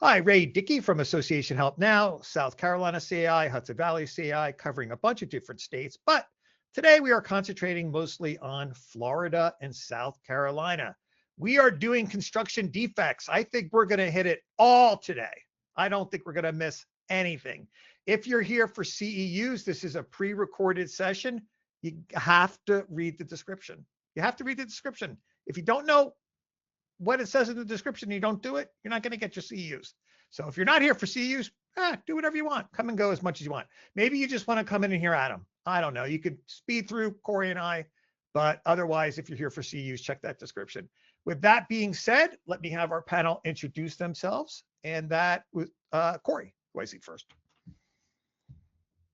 Hi, Ray Dickey from Association Help Now, South Carolina CAI, Hudson Valley CAI, covering a bunch of different states. But today we are concentrating mostly on Florida and South Carolina. We are doing construction defects. I think we're going to hit it all today. I don't think we're going to miss anything. If you're here for CEUs, this is a pre-recorded session. You have to read the description. You have to read the description. If you don't know what it says in the description, you don't do it, you're not going to get your CEUs. So if you're not here for CEUs, do whatever you want. Come and go as much as you want. Maybe you just want to come in and hear Adam. I don't know. You could speed through Corey and I, but otherwise, if you're here for CEUs, check that description. With that being said, let me have our panel introduce themselves. And that was Corey, who I see first.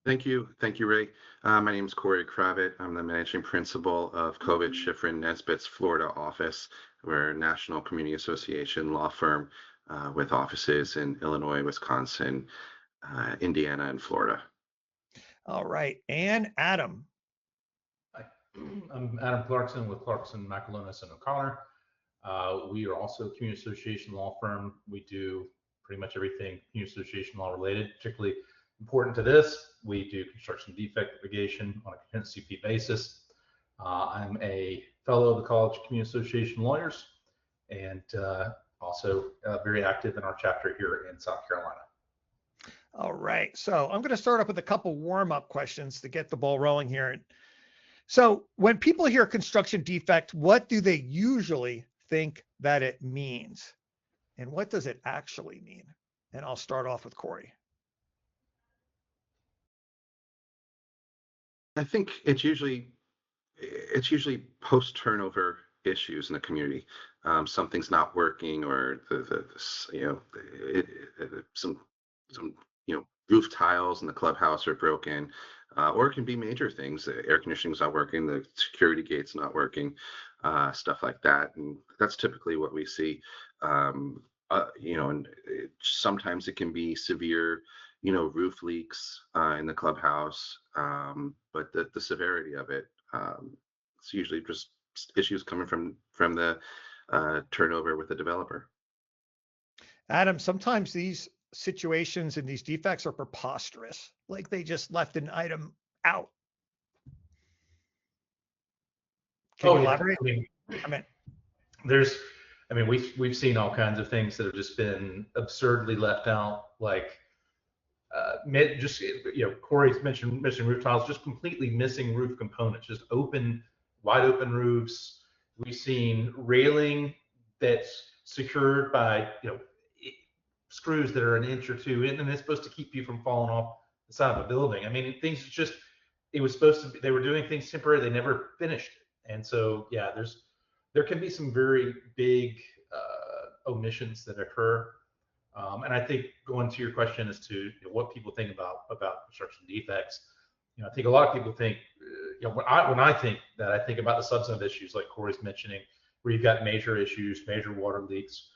Thank you, Ray. My name is Corey Kravitz. I'm the managing principal of Kovich, Schifrin, Nesbitt's Florida office. We're a national community association law firm with offices in Illinois, Wisconsin, Indiana, and Florida. All right, and Adam. Hi, I'm Adam Clarkson with Clarkson, McAlonis, and O'Connor. We are also a community association law firm. We do pretty much everything community association law related. Particularly important to this, we do construction defect litigation on a contingency fee basis. I'm a fellow of the College of Community Association Lawyers, and also very active in our chapter here in South Carolina. All right, so I'm going to start up with a couple warm-up questions to get the ball rolling here. So when people hear construction defect, what do they usually think that it means? And what does it actually mean? And I'll start off with Corey. I think it's usually post-turnover issues in the community. Something's not working, or some roof tiles in the clubhouse are broken, or it can be major things. The air conditioning's not working, the security gate's not working, stuff like that. And that's typically what we see. And sometimes it can be severe, roof leaks in the clubhouse, but the severity of it, it's usually just issues coming from the turnover with the developer. Adam, sometimes these situations and these defects are preposterous, like they just left an item out. Can you elaborate? We've seen all kinds of things that have just been absurdly left out, like Corey's mentioned roof tiles, just completely missing roof components, just wide open roofs. We've seen railing that's secured by screws that are an inch or two in, and it's supposed to keep you from falling off the side of a building. I mean, things just, it was supposed to be, they were doing things temporary, they never finished it. And so yeah, there can be some very big omissions that occur. And I think, going to your question as to what people think about construction defects, I think a lot of people think, when I think that, I think about the substantive issues like Corey's mentioning, where you've got major issues, major water leaks,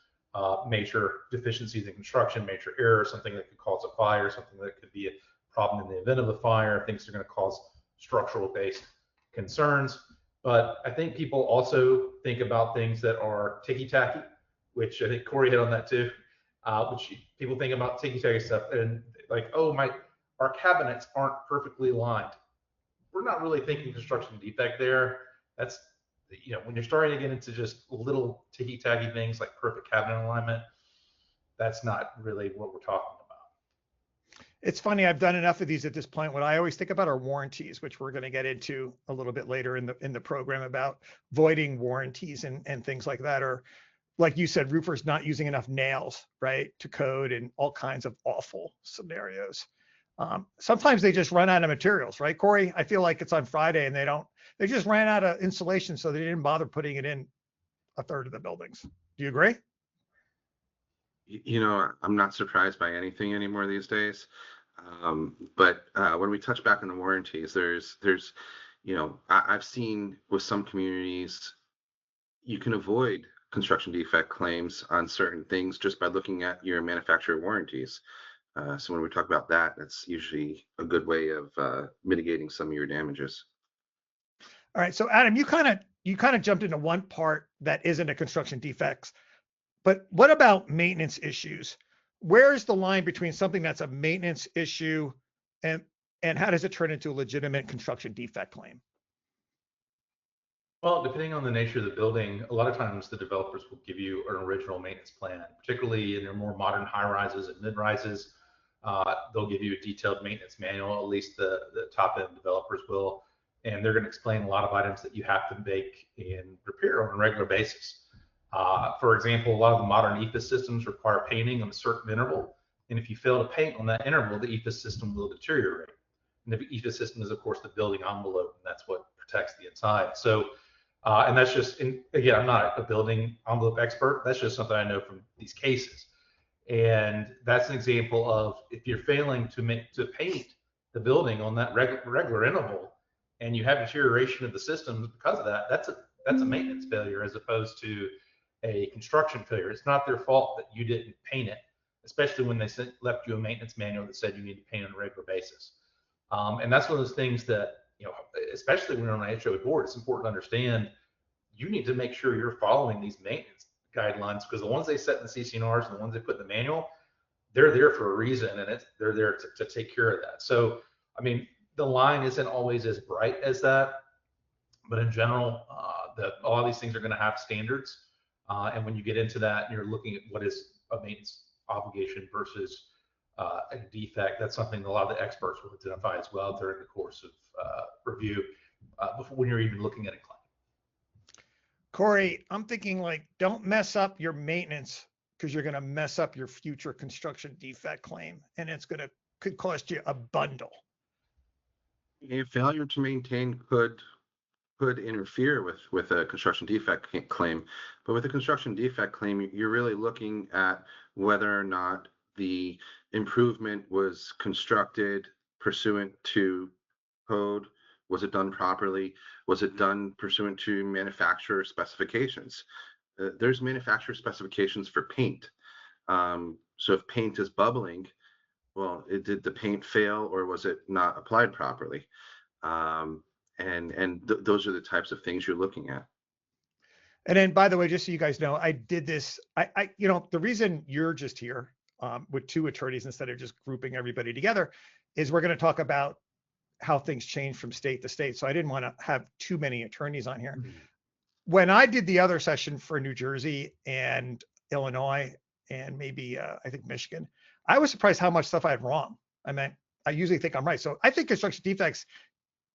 major deficiencies in construction, major error, something that could cause a fire, something that could be a problem in the event of a fire, things that are going to cause structural based concerns. But I think people also think about things that are ticky-tacky, which I think Corey hit on that too. Which people think about ticky-tacky stuff, and like, our cabinets aren't perfectly aligned. We're not really thinking construction defect there. That's, when you're starting to get into just little ticky-tacky things like perfect cabinet alignment, that's not really what we're talking about. It's funny, I've done enough of these at this point. What I always think about are warranties, which we're going to get into a little bit later in the program, about voiding warranties and things like that, or like you said, roofers not using enough nails, right, to code, and all kinds of awful scenarios. Sometimes they just run out of materials, right, Corey? I feel like it's on Friday and they just ran out of insulation, so they didn't bother putting it in a third of the buildings. Do you agree? I'm not surprised by anything anymore these days. But when we touch back on the warranties, there's I've seen with some communities, you can avoid construction defect claims on certain things just by looking at your manufacturer warranties. So when we talk about that, that's usually a good way of mitigating some of your damages. All right, so Adam, you kind of jumped into one part that isn't a construction defects, but what about maintenance issues? where's the line between something that's a maintenance issue and how does it turn into a legitimate construction defect claim? Well, depending on the nature of the building, a lot of times the developers will give you an original maintenance plan, particularly in their more modern high rises and mid rises. They'll give you a detailed maintenance manual, at least the top end developers will, and they're going to explain a lot of items that you have to make and repair on a regular basis. For example, a lot of the modern EFIS systems require painting on a certain interval, and if you fail to paint on that interval, the EFIS system will deteriorate. And the EFIS system is, of course, the building envelope, and that's what protects the inside. So, and that's just, again, I'm not a building envelope expert. That's just something I know from these cases. And that's an example of if you're failing to paint the building on that regular interval, and you have deterioration of the systems because of that, that's a maintenance failure as opposed to a construction failure. It's not their fault that you didn't paint it, especially when they left you a maintenance manual that said you need to paint on a regular basis. And that's one of those things that, especially when you're on an HOA board, it's important to understand you need to make sure you're following these maintenance guidelines, because the ones they set in the CC&Rs and the ones they put in the manual, they're there for a reason, and they're there to take care of that. So, I mean, the line isn't always as bright as that, but in general, a lot of these things are going to have standards. And when you get into that and you're looking at what is a maintenance obligation versus a defect, that's something a lot of the experts will identify as well during the course of review before, when you're even looking at a claim. Corey, I'm thinking like, don't mess up your maintenance because you're going to mess up your future construction defect claim, and could cost you a bundle. A failure to maintain could interfere with a construction defect claim, but with a construction defect claim, you're really looking at whether or not the improvement was constructed pursuant to code. Was it done properly? Was it done pursuant to manufacturer specifications? There's manufacturer specifications for paint. So if paint is bubbling, well, did the paint fail or was it not applied properly? Those are the types of things you're looking at. And then, by the way, just so you guys know, I did this. The reason you're just here with two attorneys instead of just grouping everybody together is we're going to talk about how things change from state to state. So I didn't want to have too many attorneys on here. Mm-hmm. When I did the other session for New Jersey and Illinois and maybe I think Michigan, I was surprised how much stuff I had wrong. I mean, I usually think I'm right. So I think construction defects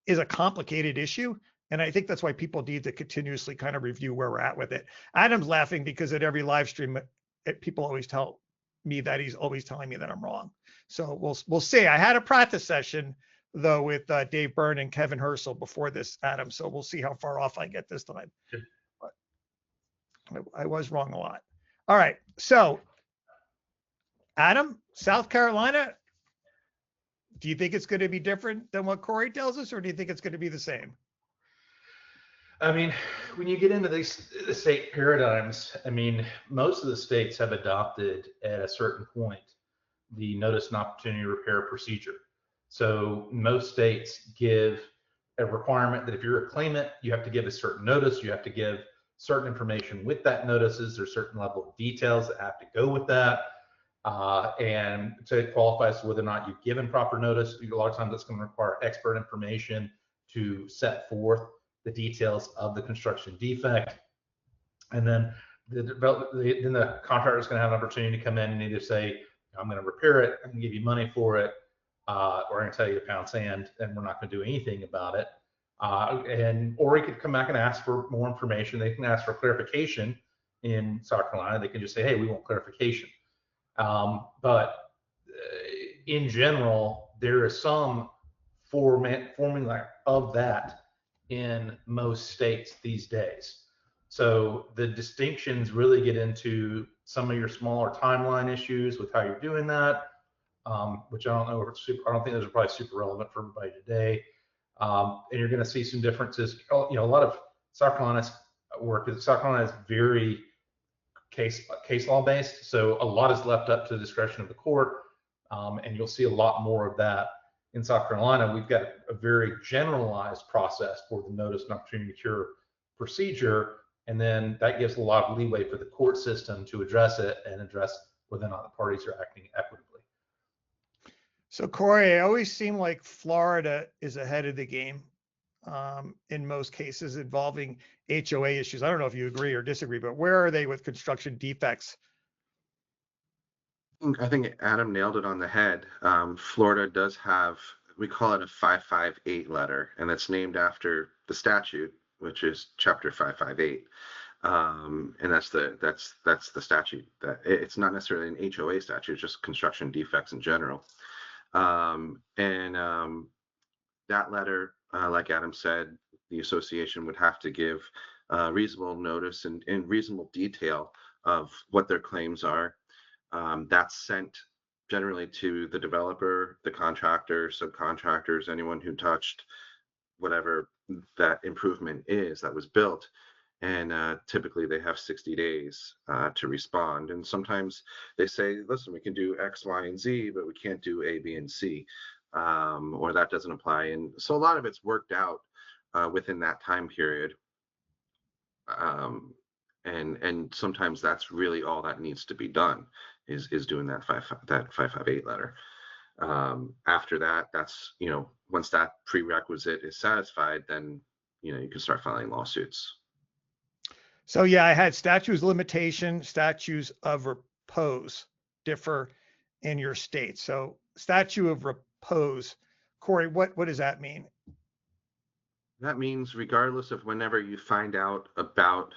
is a complicated issue. And I think that's why people need to continuously kind of review where we're at with it. Adam's laughing because at every live stream, people always tell me that he's always telling me that I'm wrong. So we'll see. I had a practice session though with Dave Byrne and Kevin Herschel before this, Adam. So we'll see how far off I get this time. But I was wrong a lot. All right. So Adam, South Carolina, do you think it's going to be different than what Corey tells us, or do you think it's going to be the same? I mean, when you get into the state paradigms, I mean, most of the states have adopted at a certain point the notice and opportunity repair procedure. So most states give a requirement that if you're a claimant, you have to give a certain notice, you have to give certain information with that notices, there's a certain level of details that have to go with that. And to qualify as to whether or not you've given proper notice, a lot of times that's going to require expert information to set forth the details of the construction defect. And then the contractor is going to have an opportunity to come in and either say, I'm going to repair it, I'm going to give you money for it, or I'm going to tell you to pound sand and we're not going to do anything about it. Or he could come back and ask for more information. They can ask for clarification. In South Carolina, they can just say, hey, we want clarification. But in general, there is some formula of that in most states these days. So the distinctions really get into some of your smaller timeline issues with how you're doing that, which I don't know. I don't think those are probably super relevant for everybody today. And you're going to see some differences. A lot of South Carolina's work is South Carolina is very case law based, so a lot is left up to the discretion of the court, and you'll see a lot more of that in South Carolina. We've got a very generalized process for the notice and opportunity to cure procedure, and then that gives a lot of leeway for the court system to address it and address whether or not the parties are acting equitably. So Corey, it always seemed like Florida is ahead of the game in most cases involving HOA issues. I don't know if you agree or disagree, but where are they with construction defects? I think Adam nailed it on the head. Florida does have, we call it a 558 letter, and that's named after the statute, which is Chapter 558. And that's the statute. That it's not necessarily an HOA statute, it's just construction defects in general. That letter, like Adam said, the association would have to give reasonable notice and reasonable detail of what their claims are. That's sent generally to the developer, the contractor, subcontractors, anyone who touched whatever that improvement is that was built. And typically they have 60 days to respond. And sometimes they say, listen, we can do X, Y, and Z, but we can't do A, B, and C, or that doesn't apply. And so a lot of it's worked out within that time period. And sometimes that's really all that needs to be done is doing that 558 letter. After that, that's, once that prerequisite is satisfied, then, you can start filing lawsuits. So yeah, I had statutes of limitation, statutes of repose differ in your state. So statute of repose, Corey, what does that mean? That means regardless of whenever you find out about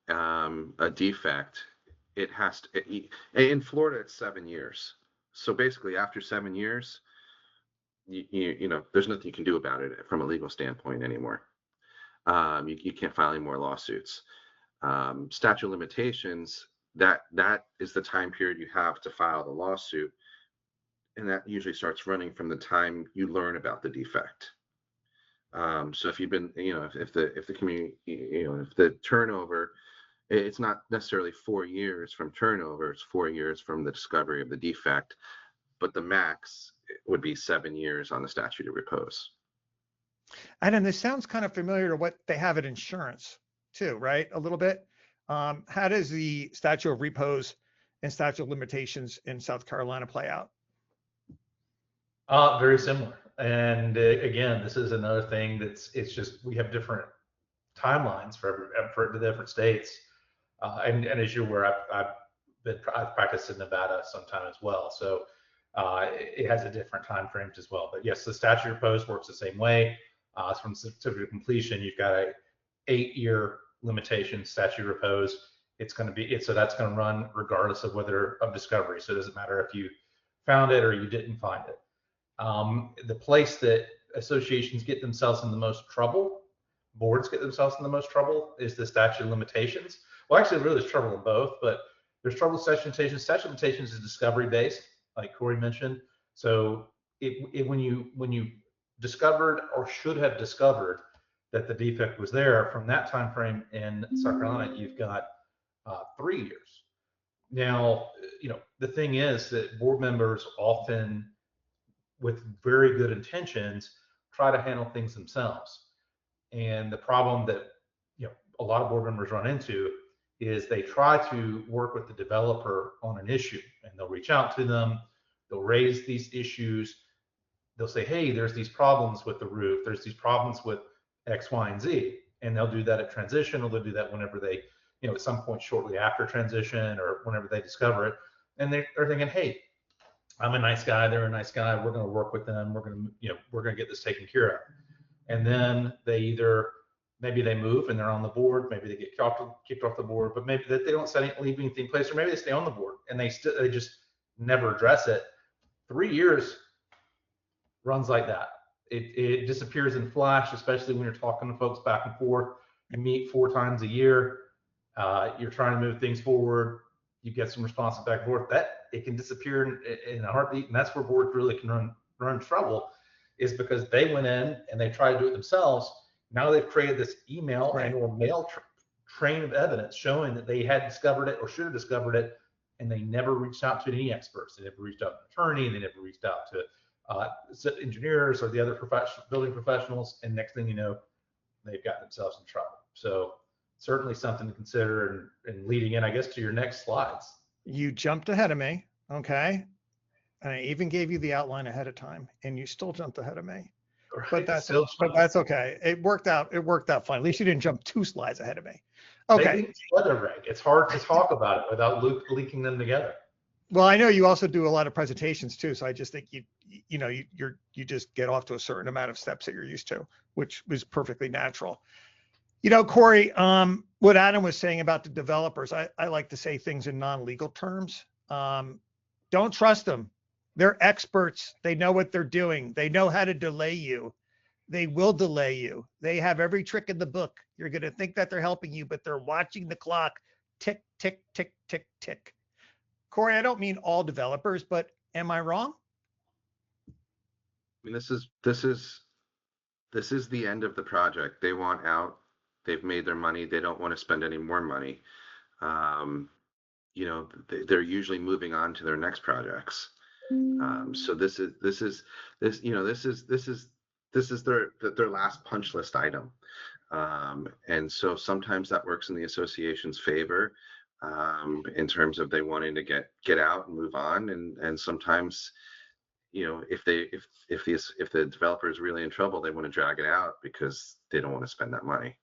a defect, it has to, in Florida, it's 7 years. So basically after 7 years, there's nothing you can do about it from a legal standpoint anymore. You can't file any more lawsuits. Statute of limitations, that is the time period you have to file the lawsuit, and that usually starts running from the time you learn about the defect. So if you've been, if the community, if the turnover, it's not necessarily 4 years from turnover, it's 4 years from the discovery of the defect, but the max would be 7 years on the statute of repose. And then this sounds kind of familiar to what they have in insurance too, right? A little bit. How does the statute of repose and statute of limitations in South Carolina play out? Very similar. And again, this is another thing it's just, we have different timelines for the different states. And as you're aware, I've practiced in Nevada sometime as well. So it has a different time frames as well. But yes, the statute of repose works the same way. From certificate of completion, you've got a 8-year limitation statute of repose. So that's going to run regardless of whether of discovery. So it doesn't matter if you found it or you didn't find it. The place that associations get themselves in the most trouble, boards get themselves in the most trouble, is the statute of limitations. Well, actually, really, there's trouble in both, but there's trouble with statute of limitations. Statute of limitations is discovery based, like Corey mentioned. So when you discovered or should have discovered that the defect was there, from that time frame in South Carolina, you've got 3 years. Now, the thing is that board members often, with very good intentions, try to handle things themselves. And the problem that a lot of board members run into is they try to work with the developer on an issue, and they'll reach out to them, they'll raise these issues, they'll say, hey, there's these problems with the roof, there's these problems with X, Y, and Z, and they'll do that at transition, or they'll do that whenever they, at some point shortly after transition, or whenever they discover it, and they're thinking, hey, I'm a nice guy, they're a nice guy, we're going to work with them, we're going to get this taken care of. And then maybe they move and they're on the board, maybe they get kicked off the board, but maybe that they don't leave anything in place, or maybe they stay on the board and they just never address it. 3 years runs like that. It disappears in flash, especially when you're talking to folks back and forth. You meet 4 times a year, you're trying to move things forward, you get some responses back and forth, that it can disappear in a heartbeat. And that's where boards really can run trouble, is because they went in and they tried to do it themselves. Now they've created this email and or mail train of evidence showing that they had discovered it or should have discovered it, and they never reached out to any experts. They never reached out to an attorney, they never reached out to engineers or the other building professionals, and next thing you know, they've got themselves in trouble. So certainly something to consider, and leading in, I guess, to your next slides. You jumped ahead of me, okay? And I even gave you the outline ahead of time, and you still jumped ahead of me. But Right? Still, that's okay. It worked out. It worked out fine. At least you didn't jump 2 slides ahead of me. Okay. Maybe together, Rick. It's hard to talk about it without leaking them together. Well, I know you also do a lot of presentations too, so I just think you just get off to a certain amount of steps that you're used to, which was perfectly natural. Corey, what Adam was saying about the developers, I like to say things in non-legal terms. Don't trust them. They're experts. They know what they're doing. They know how to delay you. They will delay you. They have every trick in the book. You're going to think that they're helping you, but they're watching the clock tick, tick, tick, tick, tick. Corey, I don't mean all developers, but am I wrong? I mean, this is the end of the project. They want out. They've made their money. They don't want to spend any more money. They're usually moving on to their next projects. So this is their last punch list item. And so sometimes that works in the association's favor, in terms of they wanting to get out and move on. And sometimes, if the developer is really in trouble, they want to drag it out because they don't want to spend that money.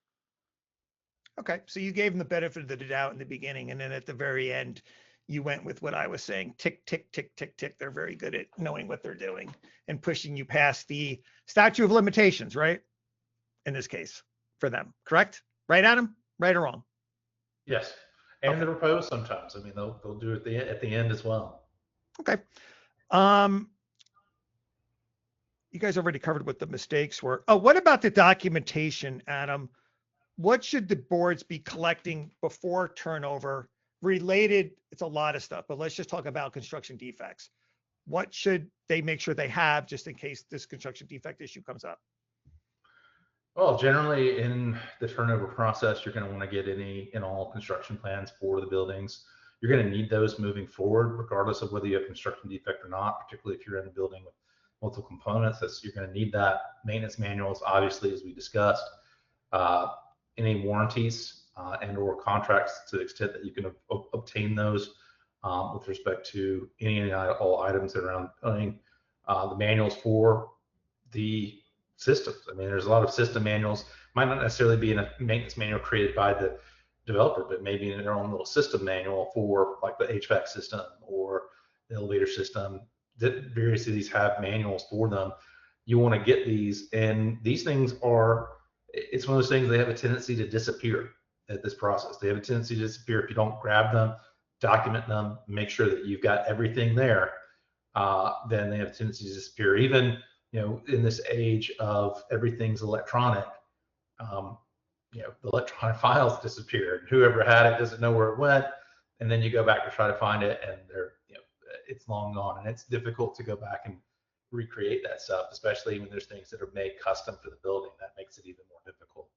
Okay, so you gave them the benefit of the doubt in the beginning, and then at the very end, you went with what I was saying, tick, tick, tick, tick, tick. They're very good at knowing what they're doing and pushing you past the statute of limitations, right? In this case, for them, correct? Right, Adam? Right or wrong? Yes, and the repose sometimes. I mean, they'll do it at the end as well. Okay. You guys already covered what the mistakes were. Oh, what about the documentation, Adam? What should the boards be collecting before turnover related? It's a lot of stuff, but let's just talk about construction defects. What should they make sure they have just in case this construction defect issue comes up? Well, generally in the turnover process, you're going to want to get any and all construction plans for the buildings. You're going to need those moving forward, regardless of whether you have construction defect or not, particularly if you're in a building with multiple components. You're going to need that. Maintenance manuals, obviously, as we discussed. Any warranties and or contracts to the extent that you can obtain those with respect to any and all items that are around owning. The manuals for the systems. I mean, there's a lot of system manuals. Might not necessarily be in a maintenance manual created by the developer, but maybe in their own little system manual for like the HVAC system or the elevator system. Various of these have manuals for them. You want to get these, and these things it's one of those things, they have a tendency to disappear at this process. They have a tendency to disappear if you don't grab them, document them, make sure that you've got everything there. Then they have a tendency to disappear. Even in this age of everything's electronic, the electronic files disappeared. Whoever had it doesn't know where it went, and then you go back to try to find it, and it's long gone, and it's difficult to go back and recreate that stuff, especially when there's things that are made custom for the building. That makes it even more difficult.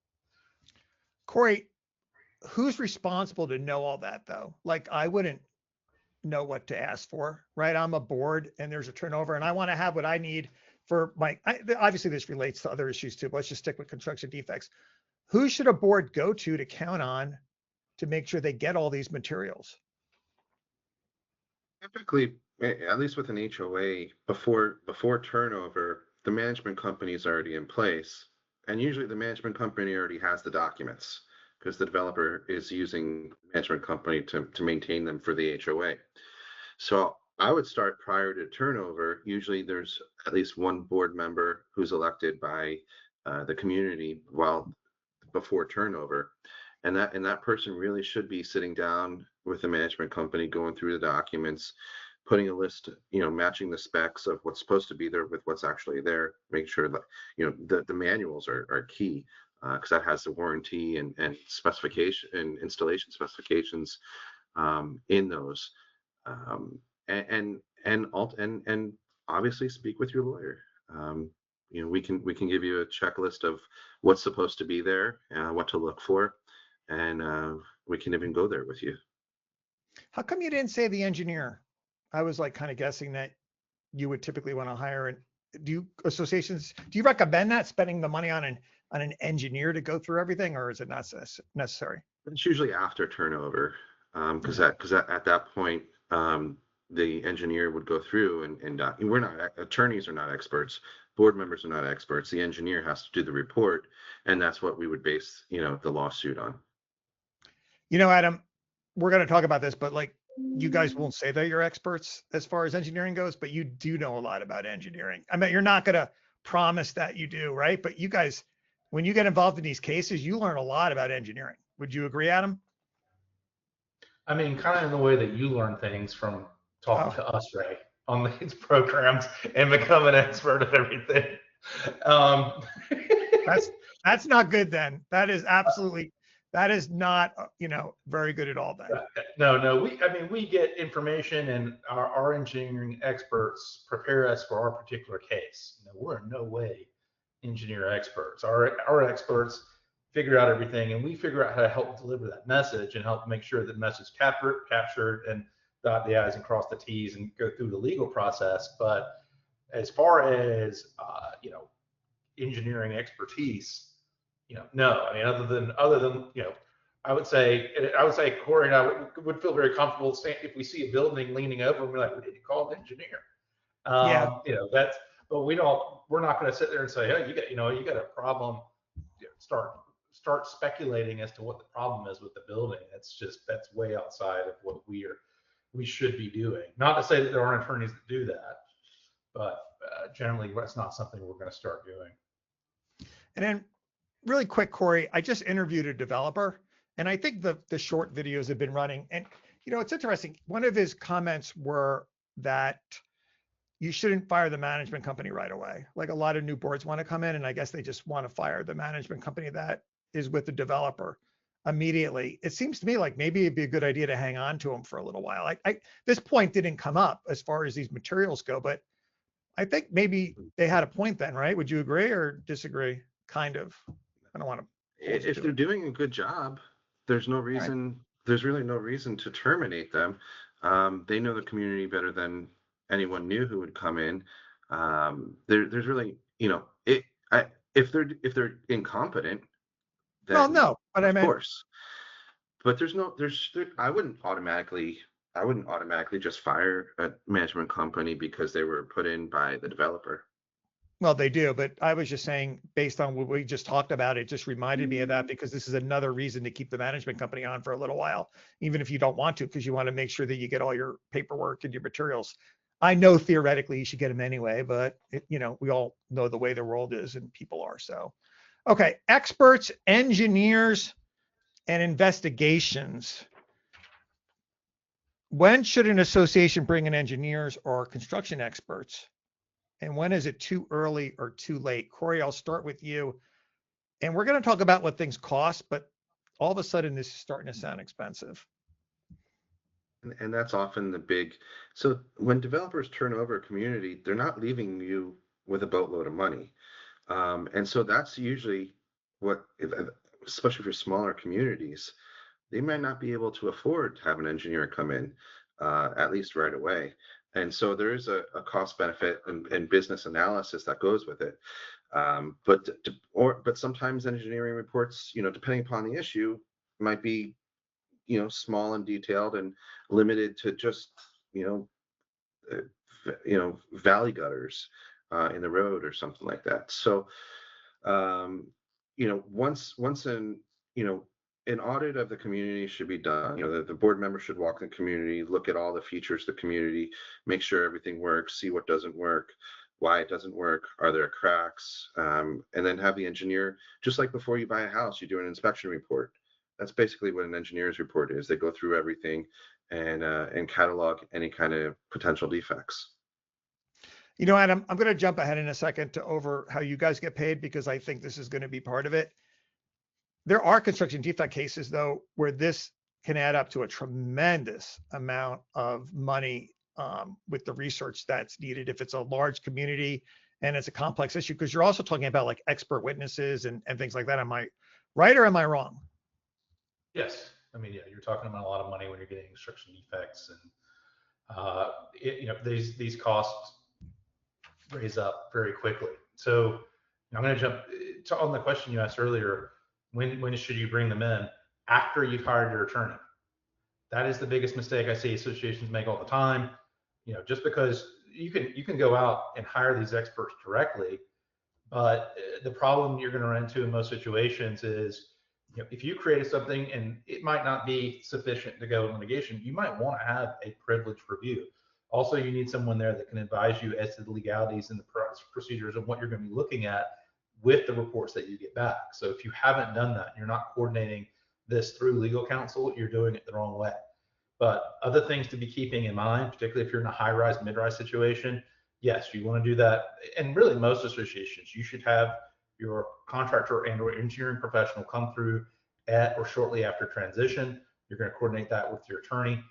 Corey, who's responsible to know all that though? Like, I wouldn't know what to ask for, right? I'm a board and there's a turnover and I want to have what I need for obviously this relates to other issues too, but let's just stick with construction defects. Who should a board go to count on to make sure they get all these materials? Typically, at least with an HOA, before turnover, the management company is already in place, and usually the management company already has the documents because the developer is using management company to maintain them for the HOA. So I would start prior to turnover. Usually there's at least one board member who's elected by the community before turnover. And that person really should be sitting down with the management company, going through the documents, putting a list, matching the specs of what's supposed to be there with what's actually there. Make sure that, the manuals are key, because that has the warranty and specification and installation specifications in those. And obviously speak with your lawyer. We can give you a checklist of what's supposed to be there, what to look for. And we can even go there with you. How come you didn't say the engineer? I was like kind of guessing that you would typically want to hire do you recommend that, spending the money on an engineer to go through everything, or is it not necessary? It's usually after turnover, because at that point, the engineer would go through and we're not, attorneys are not experts, board members are not experts. The engineer has to do the report, and that's what we would base, the lawsuit on. Adam, we're going to talk about this, but like you guys won't say that you're experts as far as engineering goes, but you do know a lot about engineering. I mean, you're not going to promise that you do, right? But you guys, when you get involved in these cases, you learn a lot about engineering. Would you agree, Adam? I mean, kind of in the way that you learn things from talking to us, Ray, on these programs and become an expert at everything. That's not good then. That is not, very good at all then. No, we get information, and our engineering experts prepare us for our particular case. We're in no way engineer experts. Our experts figure out everything, and we figure out how to help deliver that message and help make sure that the message captured and dot the I's and cross the T's and go through the legal process. But as far as engineering expertise, no. I mean, other than I would say Corey and I would feel very comfortable saying if we see a building leaning over, and we're like, we need to call an engineer. But we're not going to sit there and say, hey, you got a problem. Start speculating as to what the problem is with the building. That's way outside of what we should be doing. Not to say that there aren't attorneys that do that, but generally that's not something we're going to start doing. And then really quick, Corey, I just interviewed a developer, and I think the short videos have been running. And, it's interesting. One of his comments were that you shouldn't fire the management company right away. Like a lot of new boards want to come in, and I guess they just want to fire the management company that is with the developer immediately. It seems to me like maybe it'd be a good idea to hang on to them for a little while. This point didn't come up as far as these materials go, but I think maybe they had a point then, right? Would you agree or disagree? Kind of. I don't want to. If they're doing a good job, there's no reason. Right. There's really no reason to terminate them. They know the community better than anyone new who would come in. There's really, if they're incompetent, then well, no, but of course. But I wouldn't automatically just fire a management company because they were put in by the developer. Well, they do, but I was just saying, based on what we just talked about, it just reminded me of that because this is another reason to keep the management company on for a little while, even if you don't want to, because you want to make sure that you get all your paperwork and your materials. I know theoretically you should get them anyway, but we all know the way the world is and people are. So, okay, experts, engineers, and investigations. When should an association bring in engineers or construction experts? And when is it too early or too late? Corey, I'll start with you. And we're going to talk about what things cost, but all of a sudden this is starting to sound expensive. And that's often the big, so when developers turn over a community, they're not leaving you with a boatload of money. And so that's usually what, especially for smaller communities, they might not be able to afford to have an engineer come in, at least right away. And so there is a cost benefit and business analysis that goes with it. But sometimes engineering reports, depending upon the issue, might be, small and detailed and limited to just, valley gutters in the road or something like that. So, once an audit of the community should be done. The board member should walk the community, look at all the features of the community, make sure everything works, see what doesn't work, why it doesn't work, are there cracks, and then have the engineer, just like before you buy a house, you do an inspection report. That's basically what an engineer's report is. They go through everything and catalog any kind of potential defects. Adam, I'm going to jump ahead in a second to over how you guys get paid because I think this is going to be part of it. There are construction defect cases, though, where this can add up to a tremendous amount of money with the research that's needed if it's a large community and it's a complex issue, because you're also talking about like expert witnesses and things like that. Am I right or am I wrong? Yes. I mean, yeah, you're talking about a lot of money when you're getting construction defects, and these costs raise up very quickly. So I'm going to jump on the question you asked earlier. When should you bring them in? After you've hired your attorney. That is the biggest mistake I see associations make all the time. Just because you can go out and hire these experts directly, but the problem you're going to run into in most situations is, if you created something and it might not be sufficient to go in litigation, you might want to have a privileged review. Also, you need someone there that can advise you as to the legalities and the procedures of what you're going to be looking at with the reports that you get back. So if you haven't done that, you're not coordinating this through legal counsel, you're doing it the wrong way. But other things to be keeping in mind, particularly if you're in a high-rise, mid-rise situation, yes, you want to do that. And really, most associations, you should have your contractor and or engineering professional come through at or shortly after transition. You're going to coordinate that with your attorney.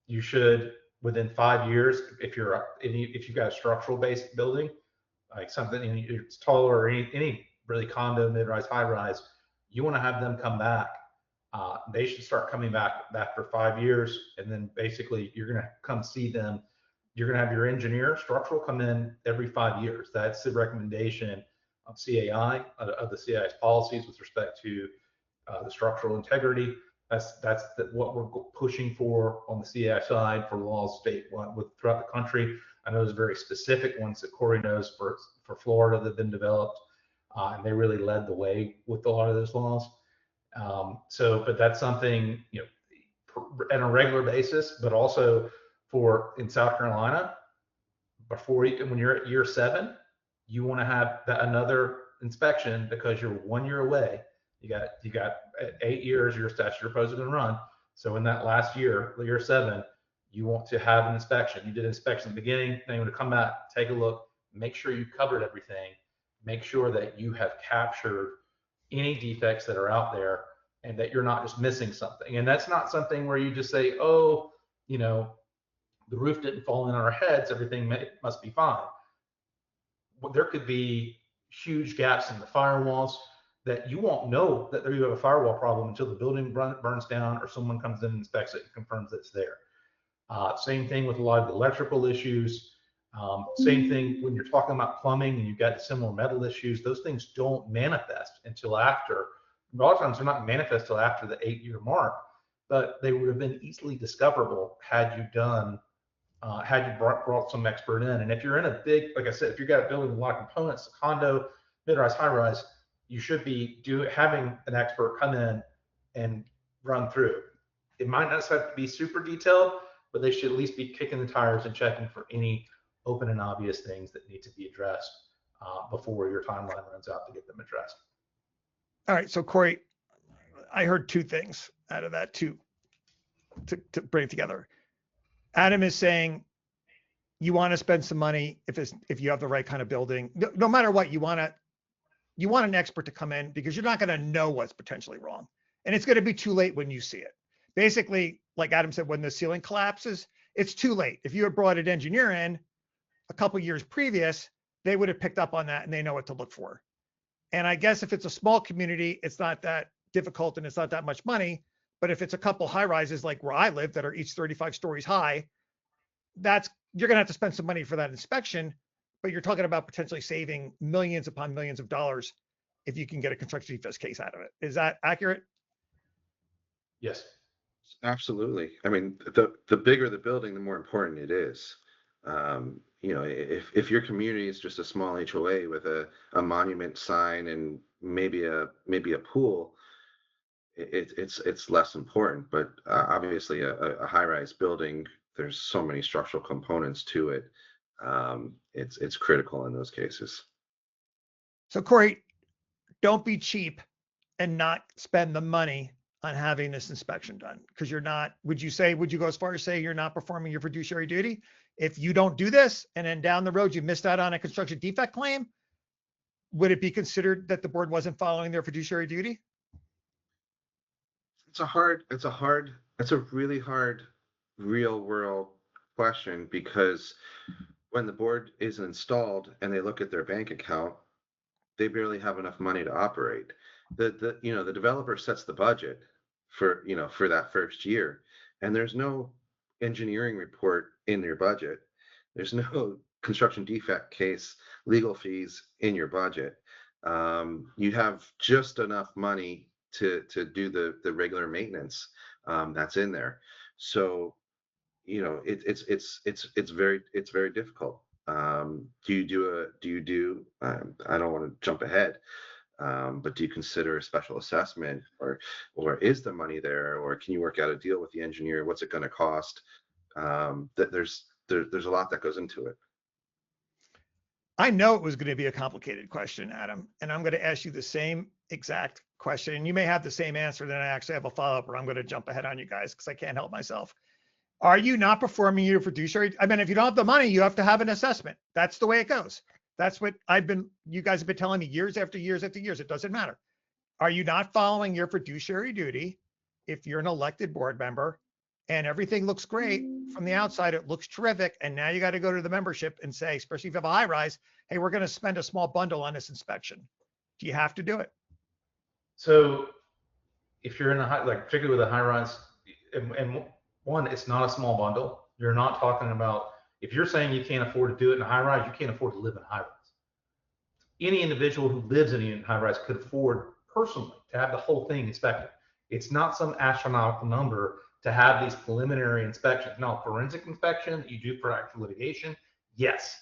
You should, within 5 years, if you've got a structural based building, like something it's taller, or any really condo, mid-rise, high-rise, you want to have them come back. They should start coming back after 5 years, and then basically you're going to come see them. You're going to have your engineer structural come in every 5 years. That's the recommendation of CAI, of the CAI's policies with respect to the structural integrity. That's what we're pushing for on the CAI side for laws statewide throughout the country. I know there's very specific ones that Corey knows for Florida that have been developed, and they really led the way with a lot of those laws. But that's something, on a regular basis, but also in South Carolina, when you're at year 7, you want to have another inspection because you're 1 year away. You got 8 years your statute of repose is going to run. So in that last year 7, you want to have an inspection. You did an inspection at the beginning, then you want to come back, take a look, make sure you covered everything, make sure that you have captured any defects that are out there and that you're not just missing something. And that's not something where you just say, oh, the roof didn't fall in on our heads, everything must be fine. Well, there could be huge gaps in the firewalls that you won't know that you have a firewall problem until the building burns down or someone comes in and inspects it and confirms that it's there. Same thing with a lot of the electrical issues. Same thing when you're talking about plumbing and you've got similar metal issues. Those things don't manifest until after. A lot of times they're not manifest until after the 8-year mark, but they would have been easily discoverable had you brought some expert in. And if you're in a big, like I said, if you've got a building with a lot of components, a condo, mid-rise, high-rise, you should be having an expert come in and run through. It might not have to be super detailed, but they should at least be kicking the tires and checking for any open and obvious things that need to be addressed before your timeline runs out to get them addressed. All right. So Corey, I heard 2 things out of that to bring it together. Adam is saying you want to spend some money if you have the right kind of building. No matter what, you want an expert to come in because you're not going to know what's potentially wrong, and it's going to be too late when you see it. Basically, like Adam said, when the ceiling collapses, it's too late. If you had brought an engineer in a couple years previous, they would have picked up on that and they know what to look for. And I guess if it's a small community, it's not that difficult and it's not that much money. But if it's a couple high rises like where I live that are each 35 stories high, you're going to have to spend some money for that inspection. But you're talking about potentially saving millions upon millions of dollars if you can get a construction defects case out of it. Is that accurate? Yes. Absolutely. I mean, the bigger the building, the more important it is. If your community is just a small HOA with a monument sign and maybe a pool, it's less important. But obviously, a high-rise building, there's so many structural components to it. It's critical in those cases. So Corey, don't be cheap and not spend the money on having this inspection done, because you're not. Would you go as far as say you're not performing your fiduciary duty if you don't do this and then down the road you missed out on a construction defect claim? Would it be considered that the board wasn't following their fiduciary duty? It's a really hard real world question, because when the board is installed and they look at their bank account, they barely have enough money to operate. The developer sets the budget for that first year, and there's no engineering report in your budget. There's no construction defect case legal fees in your budget. You have just enough money to do the regular maintenance that's in there. So, it's very difficult. I don't want to jump ahead, but do you consider a special assessment, or is the money there, or can you work out a deal with the engineer? What's it going to cost? There's a lot that goes into it. I know it was going to be a complicated question, Adam, and I'm going to ask you the same exact question. And you may have the same answer, then I actually have a follow-up where I'm going to jump ahead on you guys because I can't help myself. Are you not performing your fiduciary? I mean, if you don't have the money, you have to have an assessment. That's the way it goes. That's what you guys have been telling me years after years after years. It doesn't matter. Are you not following your fiduciary duty if you're an elected board member and everything looks great from the outside, it looks terrific, and now you got to go to the membership and say, especially if you have a high rise, hey, we're going to spend a small bundle on this inspection. Do you have to do it? So if you're in a high, like particularly with a high rise, and one, it's not a small bundle. You're not talking about, if you're saying you can't afford to do it in a high rise, you can't afford to live in a high rise. Any individual who lives in a high rise could afford personally to have the whole thing inspected. It's not some astronomical number to have these preliminary inspections. Now, forensic inspection that you do for actual litigation, yes.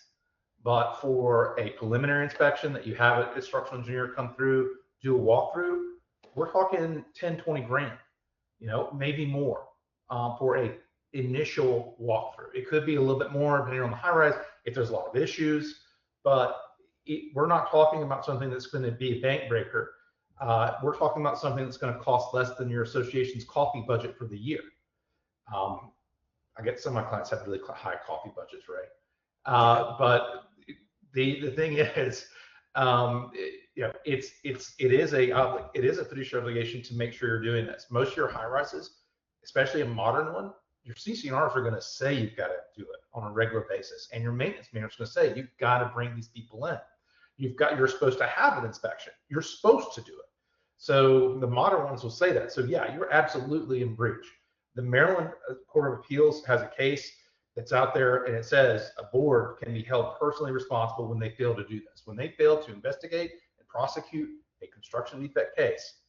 But for a preliminary inspection that you have an structural engineer come through, do a walkthrough, we're talking 10, 20 grand, maybe more for a initial walkthrough. It could be a little bit more depending on the high rise if there's a lot of issues, but we're not talking about something that's going to be a bank breaker. We're talking about something that's going to cost less than your association's coffee budget for the year. I get some of my clients have really high coffee budgets, right? But the thing is, it is a fiduciary obligation to make sure you're doing this. Most of your high rises, especially a modern one, your CC&Rs are going to say you've got to do it on a regular basis, and your maintenance manager is going to say you've got to bring these people in. You're supposed to have an inspection. You're supposed to do it. So the modern ones will say that. So yeah, you're absolutely in breach. The Maryland Court of Appeals has a case that's out there, and it says a board can be held personally responsible when they fail to do this. When they fail to investigate and prosecute a construction defect case,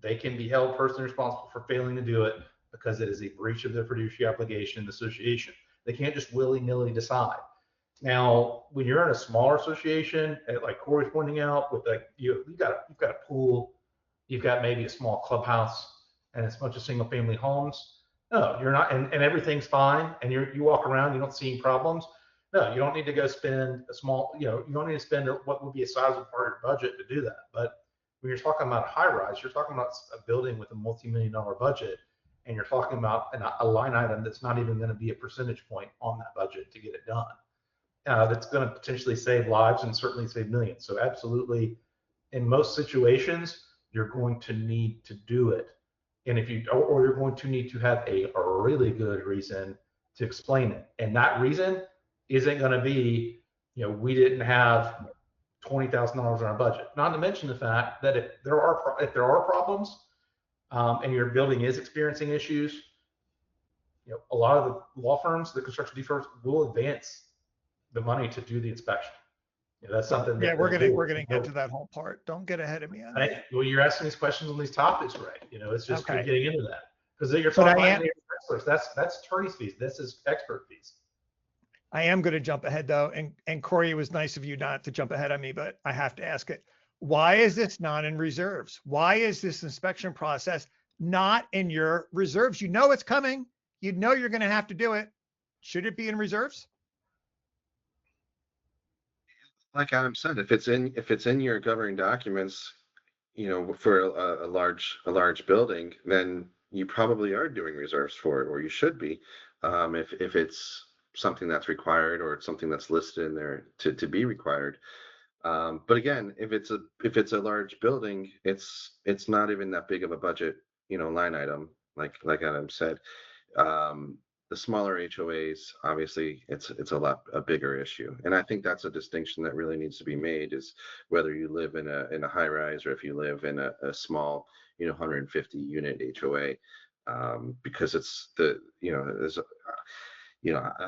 they can be held personally responsible for failing to do it because it is a breach of their fiduciary obligation in the association. They can't just willy-nilly decide. Now, when you're in a smaller association, like Corey's pointing out, with you've got a pool, you've got maybe a small clubhouse, and it's a bunch of single-family homes. No, you're not, and everything's fine, and you walk around, you don't see any problems. No, you don't need to go spend a small, you don't need to spend what would be a sizable part of your budget to do that. But when you're talking about a high rise, you're talking about a building with a multi-million-dollar budget, and you're talking about a line item that's not even going to be a percentage point on that budget to get it done. That's going to potentially save lives and certainly save millions. So absolutely, in most situations, you're going to need to do it. And if or you're going to need to have a really good reason to explain it. And that reason isn't going to be, we didn't have $20,000 in our budget. Not to mention the fact that if there are problems, and your building is experiencing issues, a lot of the law firms, the construction defects, will advance the money to do the inspection. That's something. Yeah, we're gonna get to that whole part. Don't get ahead of me on that. Well, you're asking these questions on these topics, right? It's just okay. Getting into that because you're talking about experts. That's attorney's fees. This is expert fees. I am going to jump ahead though, and Corey, it was nice of you not to jump ahead on me, but I have to ask it. Why is this not in reserves? Why is this inspection process not in your reserves? You know it's coming. You know you're going to have to do it. Should it be in reserves? Like Adam said, if it's in your governing documents, for a large building, then you probably are doing reserves for it, or you should be, if it's something that's required or it's something that's listed in there to be required. But again, if it's a large building, it's not even that big of a budget, line item, like Adam said. The smaller HOAs, obviously, it's a bigger issue, and I think that's a distinction that really needs to be made, is whether you live in a high rise or if you live in a small, 150 unit HOA, because it's I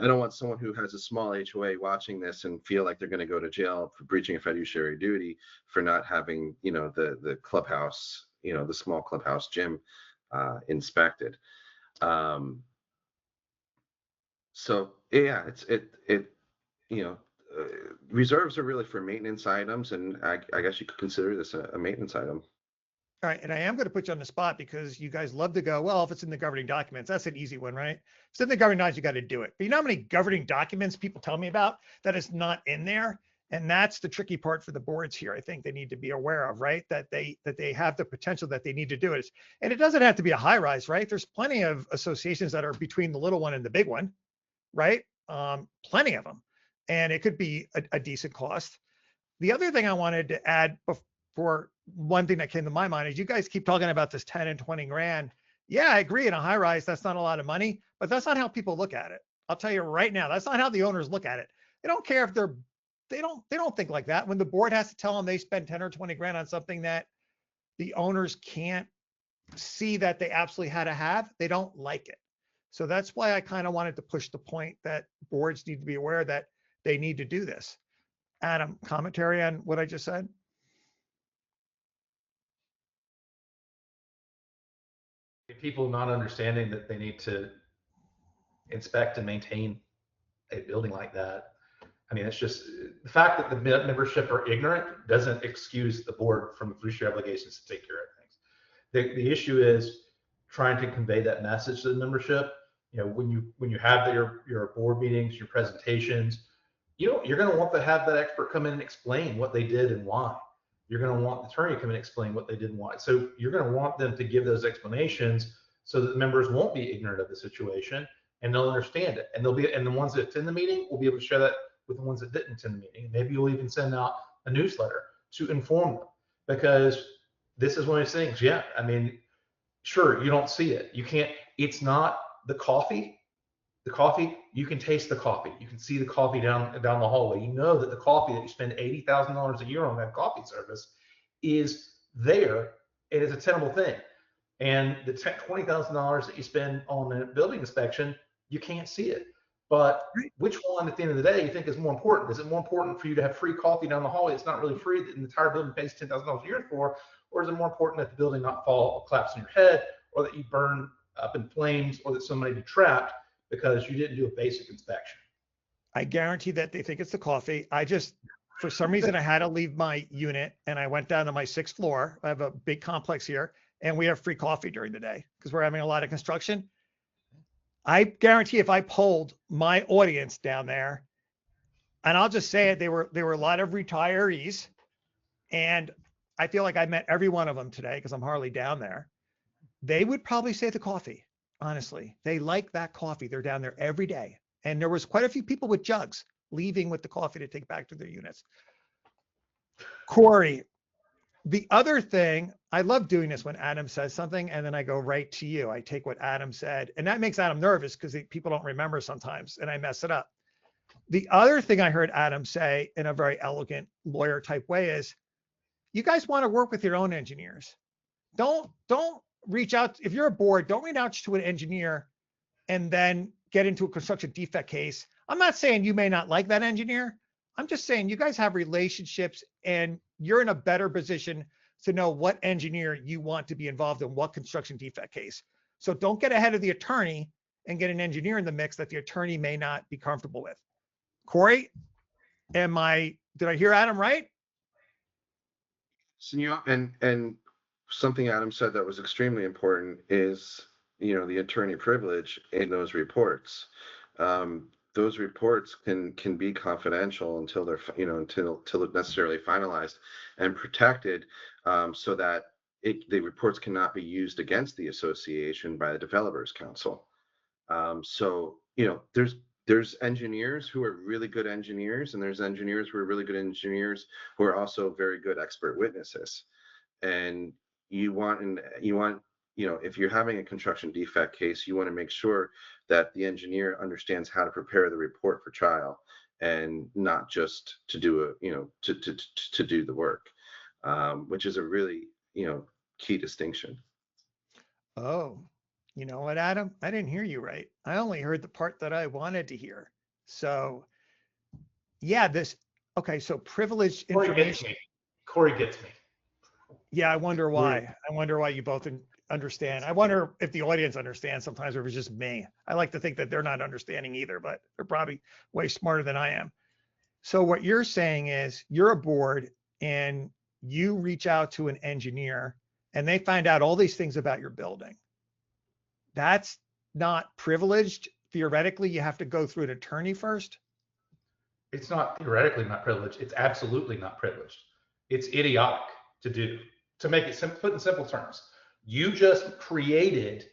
don't want someone who has a small HOA watching this and feel like they're going to go to jail for breaching a fiduciary duty for not having, the clubhouse, the small clubhouse gym inspected. So yeah, you know, reserves are really for maintenance items, and I guess you could consider this a maintenance item. All right, and I am going to put you on the spot because you guys love to go, well, if it's in the governing documents, that's an easy one, right? If it's in the governing documents, you got to do it. But you know how many governing documents people tell me about that is not in there? And that's the tricky part for the boards here. I think they need to be aware of, right? That they have the potential that they need to do it. And it doesn't have to be a high rise, right? There's plenty of associations that are between the little one and the big one, right? Plenty of them. And it could be a decent cost. The other thing I wanted to add before, one thing that came to my mind is you guys keep talking about this 10 and 20 grand. Yeah, I agree. In a high rise, that's not a lot of money, but that's not how people look at it. I'll tell you right now, that's not how the owners look at it. They don't care if they don't think like that. When the board has to tell them they spend 10 or 20 grand on something that the owners can't see that they absolutely had to have, they don't like it. So that's why I kind of wanted to push the point that boards need to be aware that they need to do this. Adam, commentary on what I just said? People not understanding that they need to inspect and maintain a building like that. I mean, it's just the fact that the membership are ignorant doesn't excuse the board from fiduciary obligations to take care of things. The issue is trying to convey that message to the membership. You know, when you have your board meetings, your presentations, you're going to want to have that expert come in and explain what they did and why. You're going to want the attorney to come in and explain what they did and why. So you're going to want them to give those explanations so that the members won't be ignorant of the situation and they'll understand it. And the ones that attend the meeting will be able to share that with the ones that didn't attend the meeting. Maybe you'll even send out a newsletter to inform them, because this is one of those things. Yeah, I mean, sure, you don't see it. You can't. It's not the coffee. The coffee, you can taste the coffee. You can see the coffee down the hallway. You know that the coffee that you spend $80,000 a year on that coffee service is there, and it's a tenable thing. And the $20,000 that you spend on a building inspection, you can't see it. But which one at the end of the day you think is more important? Is it more important for you to have free coffee down the hallway? It's not really free that the entire building pays $10,000 a year for, or is it more important that the building not fall or collapse on your head, or that you burn up in flames, or that somebody be trapped because you didn't do a basic inspection? I guarantee that they think it's the coffee. For some reason, I had to leave my unit and I went down to my 6th floor. I have a big complex here and we have free coffee during the day because we're having a lot of construction. I guarantee if I polled my audience down there, and I'll just say it, they were a lot of retirees, and I feel like I met every one of them today because I'm hardly down there. They would probably say the coffee. Honestly, they like that coffee. They're down there every day. And there was quite a few people with jugs leaving with the coffee to take back to their units. Corey, the other thing, I love doing this when Adam says something and then I go right to you. I take what Adam said, and that makes Adam nervous because people don't remember sometimes and I mess it up. The other thing I heard Adam say in a very elegant lawyer type way is, you guys want to work with your own engineers. Don't reach out. If you're a board, don't reach out to an engineer and then get into a construction defect case. I'm not saying you may not like that engineer. I'm just saying you guys have relationships and you're in a better position to know what engineer you want to be involved in what construction defect case. So don't get ahead of the attorney and get an engineer in the mix that the attorney may not be comfortable with. Corey, did I hear Adam right? So, and something Adam said that was extremely important is, the attorney privilege in those reports. Those reports can be confidential until they're, until they're necessarily finalized and protected, so that the reports cannot be used against the association by the developers council. So, there's engineers who are really good engineers, and there's engineers who are really good engineers who are also very good expert witnesses. And you want, if you're having a construction defect case, you want to make sure that the engineer understands how to prepare the report for trial and not just to do to do the work, which is a really, key distinction. Oh, you know what, Adam? I didn't hear you right. I only heard the part that I wanted to hear. So yeah, okay, so privileged information. Corey gets me. Yeah, I wonder why. I wonder why you both understand. I wonder if the audience understands sometimes, or if it's just me. I like to think that they're not understanding either, but they're probably way smarter than I am. So what you're saying is you're a board and you reach out to an engineer and they find out all these things about your building. That's not privileged. Theoretically, you have to go through an attorney first. It's not theoretically not privileged. It's absolutely not privileged. It's idiotic to do. To make it simple, put in simple terms, you just created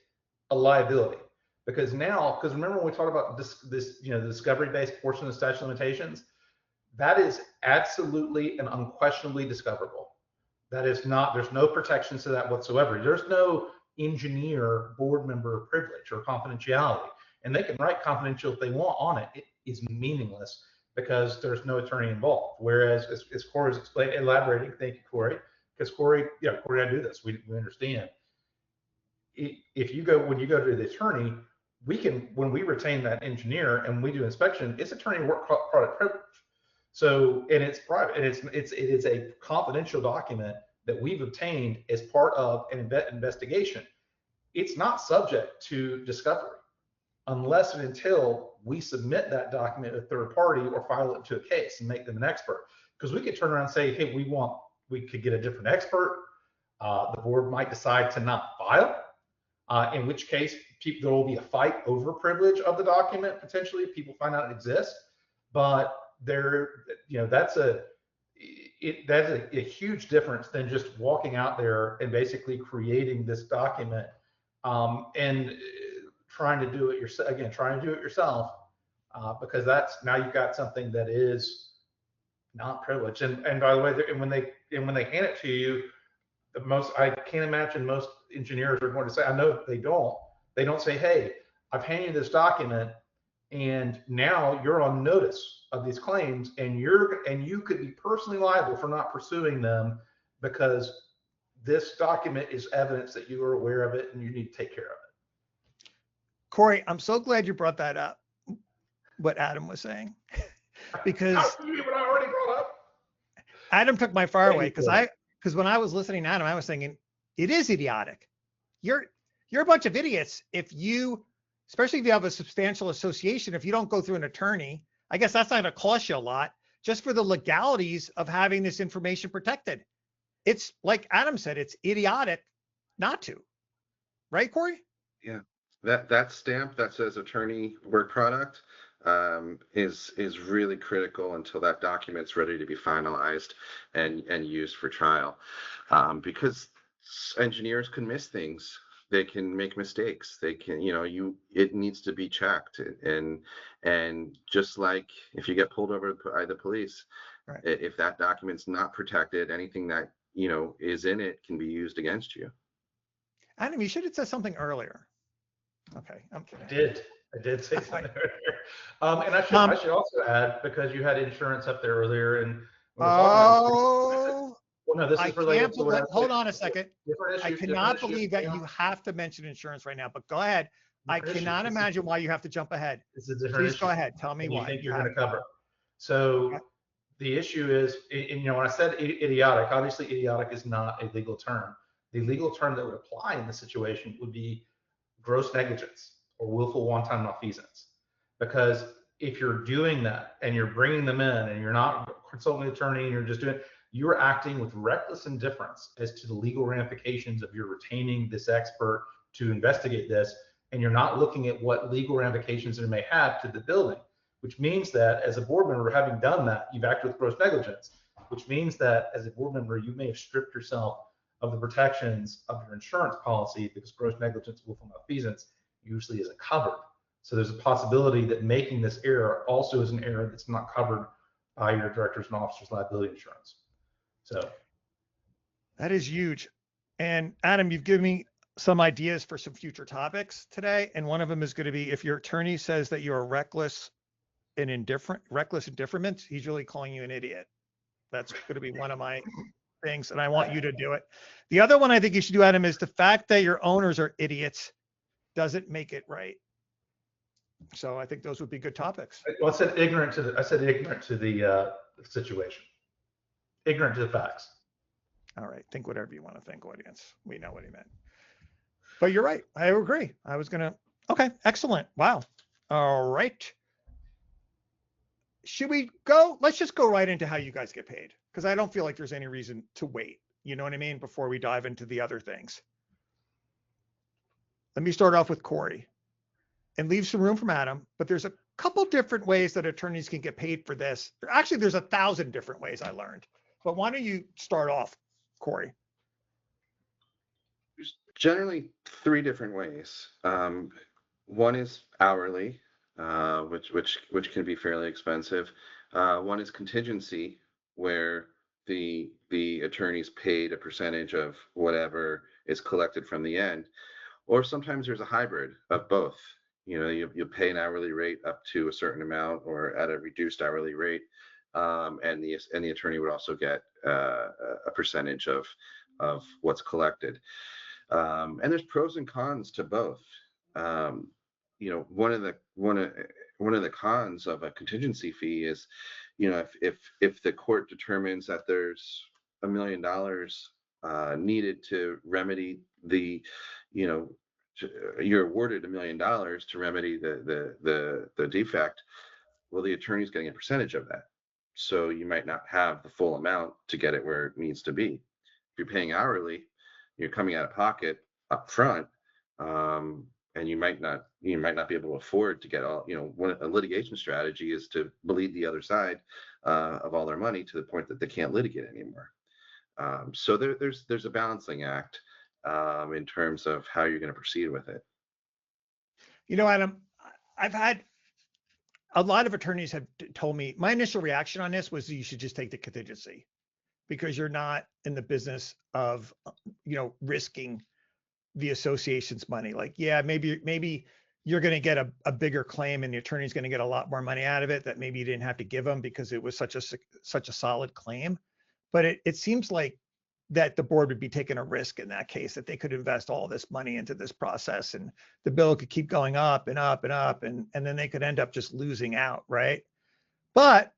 a liability because remember when we talked about this the discovery-based portion of the statute of limitations, that is absolutely and unquestionably discoverable. That is not, there's no protections to that whatsoever. There's no engineer board member privilege or confidentiality, and they can write confidential if they want on it. It is meaningless because there's no attorney involved. Whereas, as Corey was elaborating, thank you, Corey, because Corey, Corey, I do this. We understand. If you go, when you go to the attorney, when we retain that engineer and we do inspection, it's attorney work product privilege. So, and it's private, and it is a confidential document that we've obtained as part of an investigation. It's not subject to discovery unless and until we submit that document to a third party or file it into a case and make them an expert. Because we could turn around and say, hey, we could get a different expert. The board might decide to not file, in which case there will be a fight over privilege of the document potentially if people find out it exists. But that's a huge difference than just walking out there and basically creating this document and trying to do it yourself, because now you've got something that is not privileged. And by the way, when they hand it to you, I can't imagine most engineers are going to say, I know they don't say, hey, I've handed you this document and now you're on notice of these claims and you could be personally liable for not pursuing them because this document is evidence that you are aware of it and you need to take care of it. Corey, I'm so glad you brought that up, what Adam was saying, because what I already brought up. Adam took my fire away because when I was listening to Adam, I was thinking it is idiotic. You're a bunch of idiots especially if you have a substantial association, if you don't go through an attorney. I guess that's not going to cost you a lot just for the legalities of having this information protected. It's like Adam said, it's idiotic not to, right, Corey? Yeah, that stamp that says attorney work product is really critical until that document's ready to be finalized and used for trial, because engineers can miss things. They can make mistakes. They can, it needs to be checked. And just like if you get pulled over by the police, right, if that document's not protected, anything that, is in it can be used against you. Adam, you should have said something earlier. Okay, I'm kidding. I did say something earlier. And I should also add, because you had insurance up there earlier, and well, no, this is related to what hold on a second. I cannot believe that you have to mention insurance right now, but go ahead. I cannot imagine why you have to jump ahead. It's a different issue. Please go ahead. Tell me why. You think you're going to cover. So the issue is, when I said idiotic, obviously idiotic is not a legal term. The legal term that would apply in this situation would be gross negligence or willful wanton malfeasance. Because if you're doing that and you're bringing them in and you're not consulting an attorney and you're just doing it, you're acting with reckless indifference as to the legal ramifications of your retaining this expert to investigate this, and you're not looking at what legal ramifications it may have to the building, which means that as a board member, having done that, you've acted with gross negligence, which means that as a board member, you may have stripped yourself of the protections of your insurance policy because gross negligence, willful malfeasance usually isn't covered. So there's a possibility that making this error also is an error that's not covered by your director's and officer's liability insurance. So that is huge. And Adam, you've given me some ideas for some future topics today. And one of them is going to be, if your attorney says that you're reckless indifference, he's really calling you an idiot. That's going to be one of my things. And I want you to do it. The other one I think you should do, Adam, is the fact that your owners are idiots doesn't make it right. So I think those would be good topics. Well, I said ignorant to the situation. Ignorant to the facts. All right. Think whatever you want to think, audience. We know what he meant. But you're right. I agree. I was going to, okay, excellent. Wow. All right. Should we go? Let's just go right into how you guys get paid, because I don't feel like there's any reason to wait. You know what I mean? Before we dive into the other things. Let me start off with Corey and leave some room from Adam, but there's a couple different ways that attorneys can get paid for this. Actually, there's 1,000 different ways I learned, but why don't you start off, Corey? There's generally three different ways. One is hourly, which can be fairly expensive. One is contingency, where the attorney's paid a percentage of whatever is collected from the end, or sometimes there's a hybrid of both. You know, you pay an hourly rate up to a certain amount or at a reduced hourly rate, and the attorney would also get a percentage of what's collected. And there's pros and cons to both. You know, one of the cons of a contingency fee is, you know, if the court determines that there's $1 million needed to remedy the, you know, you're awarded $1 million to remedy the defect, well, the attorney's getting a percentage of that. So you might not have the full amount to get it where it needs to be. If you're paying hourly, you're coming out of pocket up front, and you might not be able to afford to get all, you know, a litigation strategy is to bleed the other side of all their money to the point that they can't litigate anymore. So there's a balancing act in terms of how you're going to proceed with it. You know, Adam, I've had a lot of attorneys have told me, my initial reaction on this was you should just take the contingency, because you're not in the business of, you know, risking the association's money. Like, yeah, maybe you're going to get a bigger claim and the attorney's going to get a lot more money out of it that maybe you didn't have to give them because it was such a solid claim. But it seems like that the board would be taking a risk in that case, that they could invest all this money into this process and the bill could keep going up and up and up, and then they could end up just losing out, right? But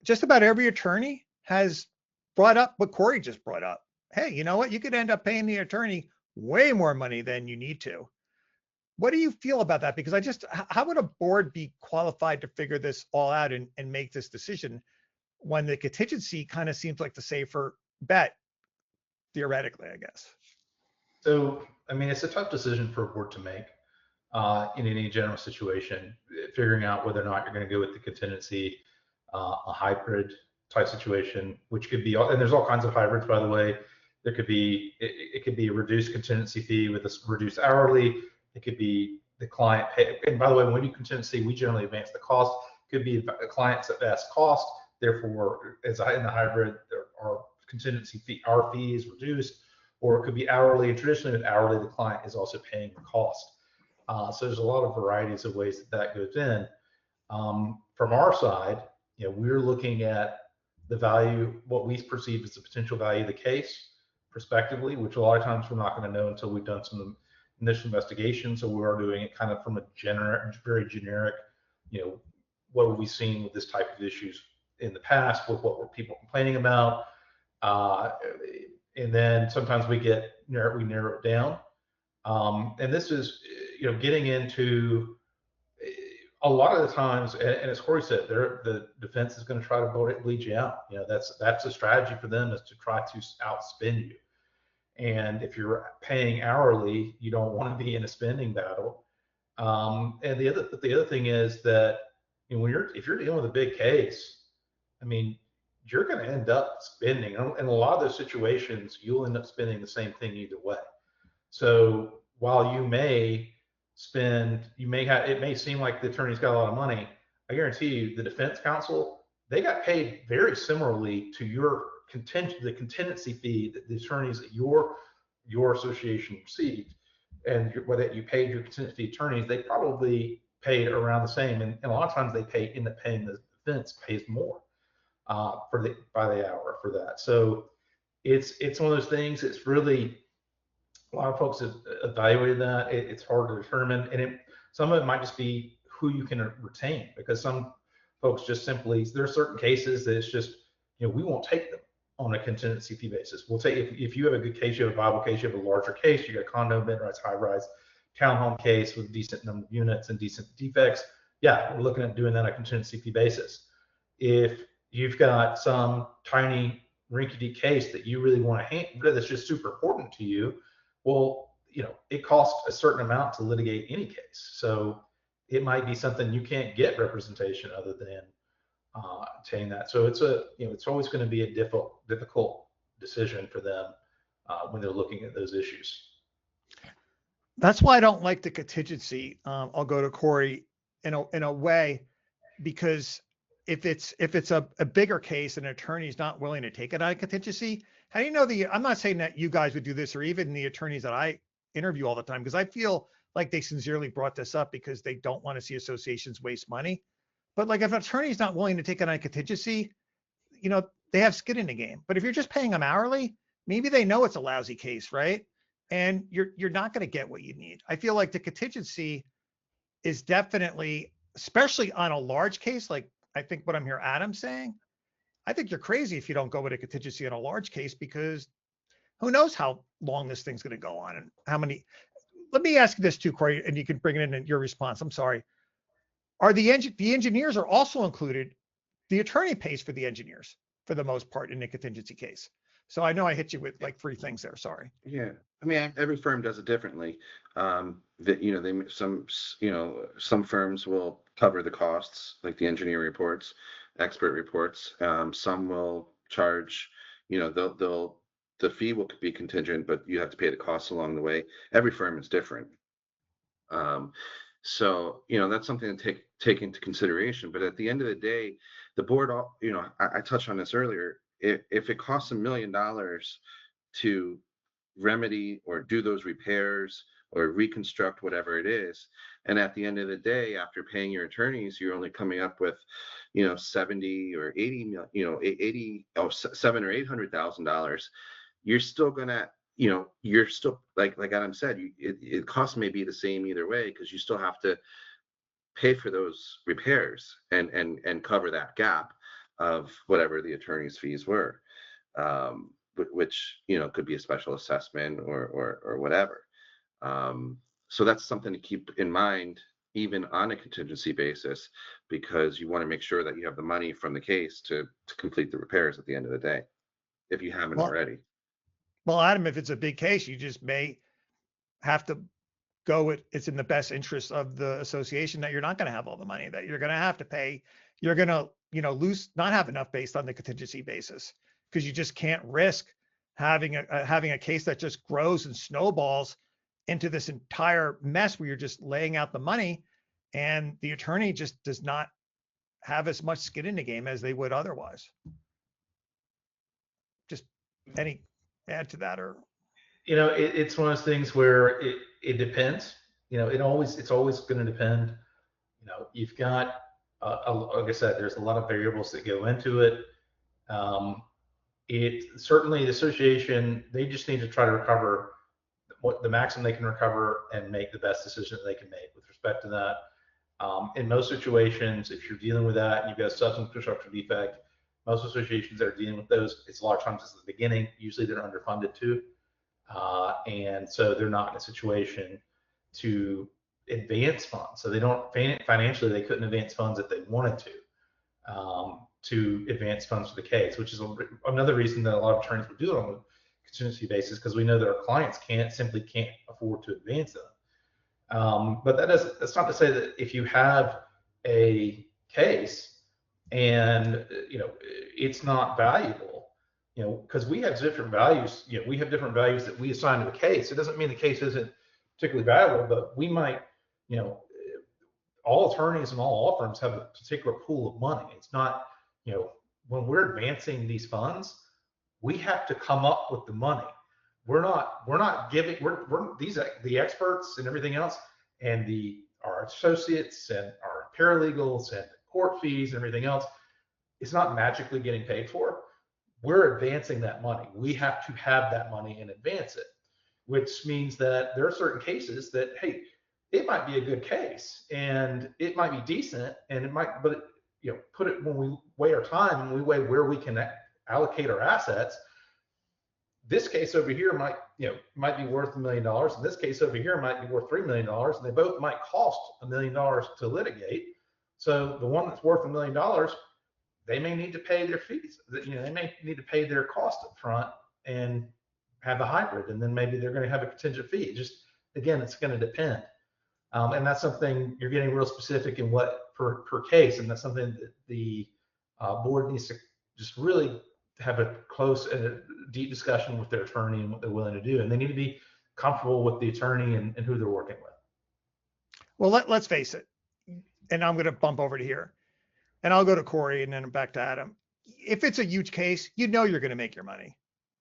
just about every attorney has brought up what Corey just brought up. Hey, you know what? You could end up paying the attorney way more money than you need to. What do you feel about that? Because how would a board be qualified to figure this all out and make this decision when the contingency kind of seems like the safer bet, theoretically, I guess? So, I mean, it's a tough decision for a board to make in any general situation, figuring out whether or not you're going to go with the contingency, a hybrid type situation, which could be, and there's all kinds of hybrids, by the way. There could be, it could be a reduced contingency fee with a reduced hourly. It could be the client pay. And by the way, when we do contingency, we generally advance the cost. It could be a client's at best cost. Therefore, as in the hybrid, there are contingency fee, our fee is reduced, or it could be hourly. And traditionally with hourly, the client is also paying the cost. So there's a lot of varieties of ways that goes in. From our side, you know, we're looking at the value, what we perceive as the potential value of the case prospectively, which a lot of times we're not going to know until we've done some initial investigation. So we are doing it kind of from a very generic, you know, what have we seen with this type of issues in the past, with what were people complaining about, and then sometimes we narrow it down, and this is, you know, getting into a lot of the times, and as Corey said, the defense is going to try to bleed you out. You know, that's a strategy for them, is to try to outspend you. And if you're paying hourly, you don't want to be in a spending battle. And the other thing is that, you know, if you're dealing with a big case, I mean, you're going to end up spending. In a lot of those situations, you'll end up spending the same thing either way. So while you may spend, it may seem like the attorney's got a lot of money, I guarantee you the defense counsel, they got paid very similarly to the contingency fee that the attorneys at your association received, and whether you paid your contingency attorneys, they probably paid around the same, and a lot of times they end up paying, the defense pays more by the hour for that. So it's one of those things. It's really, a lot of folks have evaluated that. It's hard to determine, and some of it might just be who you can retain, because some folks just simply, there are certain cases that it's just, you know, we won't take them. on a contingency fee basis. We'll take, if you have a good case, you have a viable case, you have a larger case, you got a condo, mid-rise, high-rise, townhome case with decent number of units and decent defects, yeah, we're looking at doing that on a contingency fee basis. If you've got some tiny rinky-dink case that you really want to handle, that's just super important to you, well, it costs a certain amount to litigate any case. So it might be something you can't get representation other than obtain that. So it's always going to be a difficult decision for them when they're looking at those issues. That's why I don't like the contingency. I'll go to Corey in a way, because if it's a bigger case and an attorney's not willing to take it on a contingency, how do you know I'm not saying that you guys would do this or even the attorneys that I interview all the time, because I feel like they sincerely brought this up because they don't want to see associations waste money. But like if an attorney's not willing to take it on a contingency, they have skin in the game. But if you're just paying them hourly, maybe they know it's a lousy case, right? And you're not going to get what you need. I feel like the contingency is definitely, especially on a large case, like I think what I'm hearing Adam saying, I think you're crazy if you don't go with a contingency on a large case, because who knows how long this thing's going to go on and how many. Let me ask you this too, Corey, and you can bring it in your response. I'm sorry. Are the engineers are also included? The attorney pays for the engineers for the most part in a contingency case. So I know I hit you with like 3 things there. Sorry. Yeah, I mean, every firm does it differently. Some firms will cover the costs, like the engineer reports, expert reports. Some will charge, the fee will be contingent, but you have to pay the costs along the way. Every firm is different. So, that's something to take into consideration. But at the end of the day, the board, I touched on this earlier. If it costs $1 million to remedy or do those repairs or reconstruct whatever it is, and at the end of the day, after paying your attorneys, you're only coming up with, 70 or 80, $700,000 or $800,000, you're still gonna, you're still like Adam said, it costs may be the same either way, because you still have to pay for those repairs and cover that gap of whatever the attorney's fees were, which could be a special assessment or whatever. So that's something to keep in mind, even on a contingency basis, because you want to make sure that you have the money from the case to complete the repairs at the end of the day, if you haven't already. Well, Adam, if it's a big case, you just may have to go with, it's in the best interest of the association that you're not going to have all the money that you're going to have to pay. You're going to, lose, not have enough based on the contingency basis, because you just can't risk having a case that just grows and snowballs into this entire mess where you're just laying out the money and the attorney just does not have as much skin in the game as they would otherwise. Just any add to that? Or it's one of those things where it depends. It's always going to depend. You've got like I said, there's a lot of variables that go into it. It certainly, the association, they just need to try to recover what the maximum they can recover and make the best decision that they can make with respect to that. In most situations, if you're dealing with that and you've got a substance construction defect, most associations that are dealing with those, it's a lot of times it's the beginning. Usually they're underfunded too. And so they're not in a situation to advance funds. So they don't, financially, they couldn't advance funds if they wanted to advance funds for the case, which is another reason that a lot of attorneys would do it on a contingency basis, because we know that our clients simply can't afford to advance them. But that's not to say that if you have a case and it's not valuable, because we have different values. We have different values that we assign to the case. It doesn't mean the case isn't particularly valuable, but we might, all attorneys and all law firms have a particular pool of money. It's not, when we're advancing these funds, we have to come up with the money. We're not giving, the experts and everything else, and our associates and our paralegals and court fees and everything else, it's not magically getting paid for. We're advancing that money. We have to have that money and advance it, which means that there are certain cases that, hey, it might be a good case and it might be decent, and it might, but put it, when we weigh our time and we weigh where we can allocate our assets, this case over here might be worth $1 million, and this case over here might be worth $3 million, and they both might cost $1 million to litigate. So the one that's worth $1 million, they may need to pay their fees. They may need to pay their cost up front and have a hybrid, and then maybe they're going to have a contingent fee. Just again, it's going to depend, and that's something you're getting real specific in what per case, and that's something that the board needs to just really have a close and deep discussion with their attorney and what they're willing to do, and they need to be comfortable with the attorney and who they're working with. Well, let's face it, and I'm going to bump over to here, and I'll go to Corey and then back to Adam. If it's a huge case, you're going to make your money.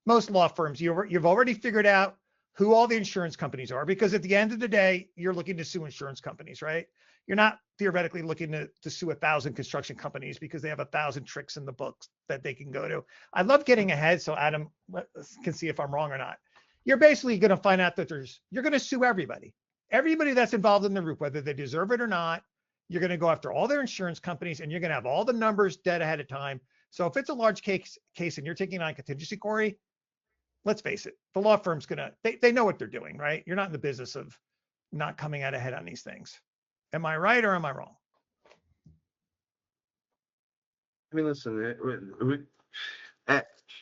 Most law firms, you've already figured out who all the insurance companies are, because at the end of the day, you're looking to sue insurance companies, right? You're not theoretically looking to sue 1,000 construction companies because they have 1,000 tricks in the books that they can go to. I love getting ahead so Adam can see if I'm wrong or not. You're basically going to find out that you're going to sue everybody that's involved in the roof, whether they deserve it or not. You're going to go after all their insurance companies, and you're going to have all the numbers dead ahead of time. So if it's a large case and you're taking on contingency, Corey, let's face it, the law firm's they know what they're doing, right? You're not in the business of not coming out ahead on these things. Am I right or am I wrong? I mean, listen,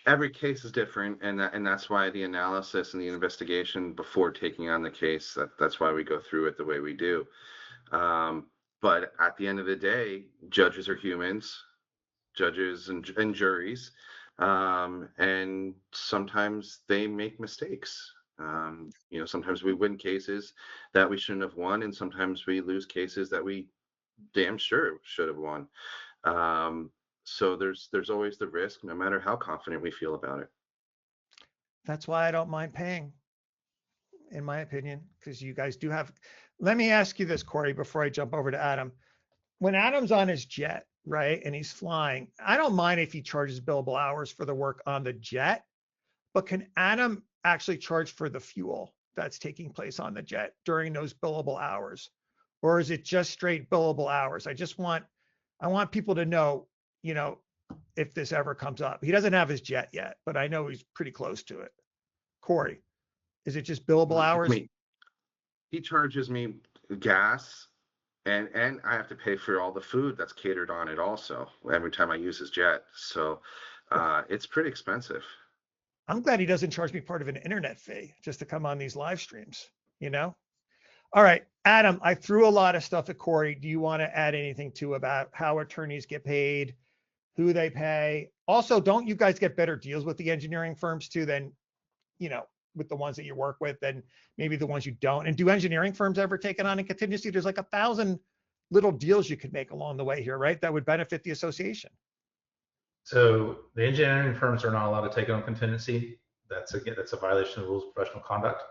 every case is different, and that's why the analysis and the investigation before taking on the case, that's why we go through it the way we do. But at the end of the day, judges are humans, judges and juries, and sometimes they make mistakes. Sometimes we win cases that we shouldn't have won, and sometimes we lose cases that we damn sure should have won. So there's always the risk, no matter how confident we feel about it. That's why I don't mind paying, in my opinion, because you guys do have. Let me ask you this, Corey, before I jump over to Adam. When Adam's on his jet, right, and he's flying, I don't mind if he charges billable hours for the work on the jet, but can Adam actually charge for the fuel that's taking place on the jet during those billable hours? Or is it just straight billable hours? I want people to know, if this ever comes up. He doesn't have his jet yet, but I know he's pretty close to it. Corey, is it just billable hours? He charges me gas, and I have to pay for all the food that's catered on it also every time I use his jet. So it's pretty expensive. I'm glad he doesn't charge me part of an internet fee just to come on these live streams, All right, Adam, I threw a lot of stuff at Corey. Do you want to add anything about how attorneys get paid, who they pay? Also, don't you guys get better deals with the engineering firms too than, with the ones that you work with than maybe the ones you don't? And do engineering firms ever take it on in contingency? There's like 1,000 little deals you could make along the way here, right? That would benefit the association. So the engineering firms are not allowed to take on contingency. That's a violation of the rules of professional conduct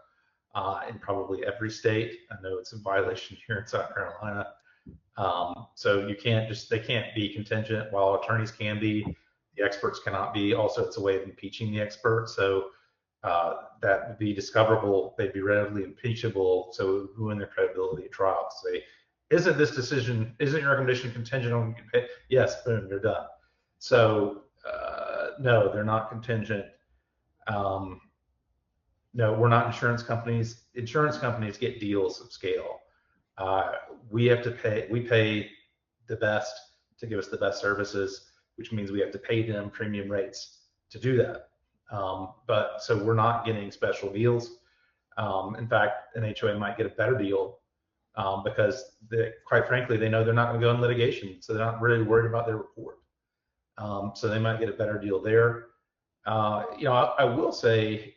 in probably every state. I know it's a violation here in South Carolina. So they can't be contingent, while attorneys can be, the experts cannot be. Also, it's a way of impeaching the expert. So that would be discoverable. They'd be readily impeachable. So it would ruin their credibility at trial. Say, isn't your recommendation contingent on getting paid? Yes, boom, you're done. So no, they're not contingent. No, we're not insurance companies. Insurance companies get deals of scale. We pay the best to give us the best services, which means we have to pay them premium rates to do that. But so we're not getting special deals. In fact, an HOA might get a better deal because quite frankly, they know they're not going to go in litigation. So they're not really worried about their report. So they might get a better deal there. I will say,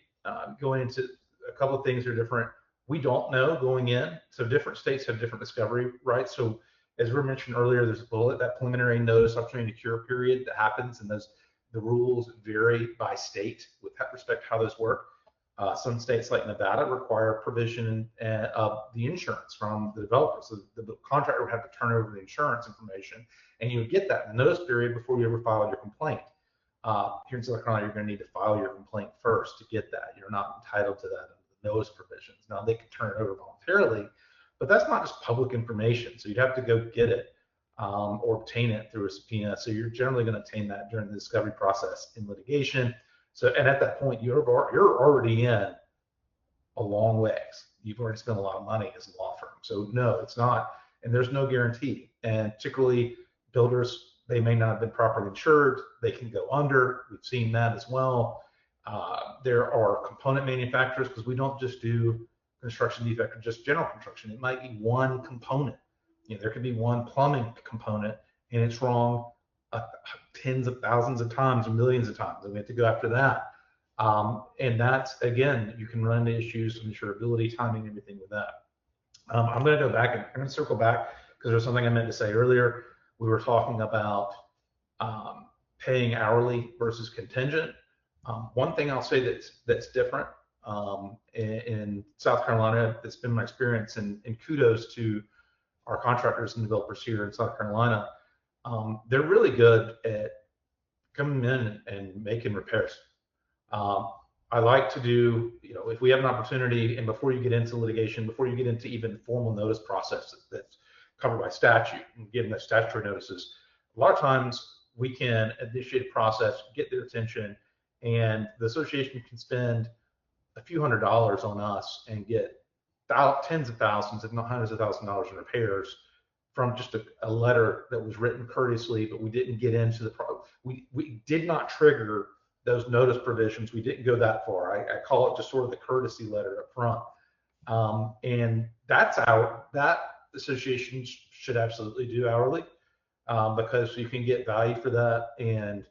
going into a couple of things are different. We don't know going in. So different states have different discovery rights. So as we mentioned earlier, there's that preliminary notice opportunity to cure period that happens, and the rules vary by state with that respect how those work. Some states like Nevada require provision of the insurance from the developer. So the contractor would have to turn over the insurance information, and you would get that in the notice period before you ever filed your complaint. Here in South Carolina, you're going to need to file your complaint first to get that. You're not entitled to that under the notice provisions. Now, they can turn it over voluntarily, but that's not just public information, so you'd have to go get it. or obtain it through a subpoena. So you're generally going to obtain that during the discovery process in litigation. So, and at that point, you're already in a long ways. You've already spent a lot of money as a law firm. So no, it's not, and there's no guarantee. And particularly builders, they may not have been properly insured. They can go under. We've seen that as well. There are component manufacturers, because we don't just do construction defect or just general construction. It might be one component. There could be one plumbing component and it's wrong tens of thousands of times or millions of times, and we have to go after that. And that's, again, you can run into issues of insurability, timing, everything with that. I'm going to go back and I'm going to circle back because there's something I meant to say earlier. We were talking about paying hourly versus contingent. One thing I'll say that's different in South Carolina, that's been my experience, and kudos to our contractors and developers here in South Carolina. They're really good at coming in and making repairs. I like to do, if we have an opportunity, and before you get into litigation, before you get into even formal notice process that's covered by statute and getting the statutory notices, a lot of times we can initiate a process, get their attention, and the association can spend a few $100s on us and get tens of thousands, if not hundreds of thousands of dollars in repairs from just a letter that was written courteously, but we didn't get into the we did not trigger those notice provisions. We didn't go that far. I call it just sort of the courtesy letter up front. And that association should absolutely do hourly because you can get value for that. And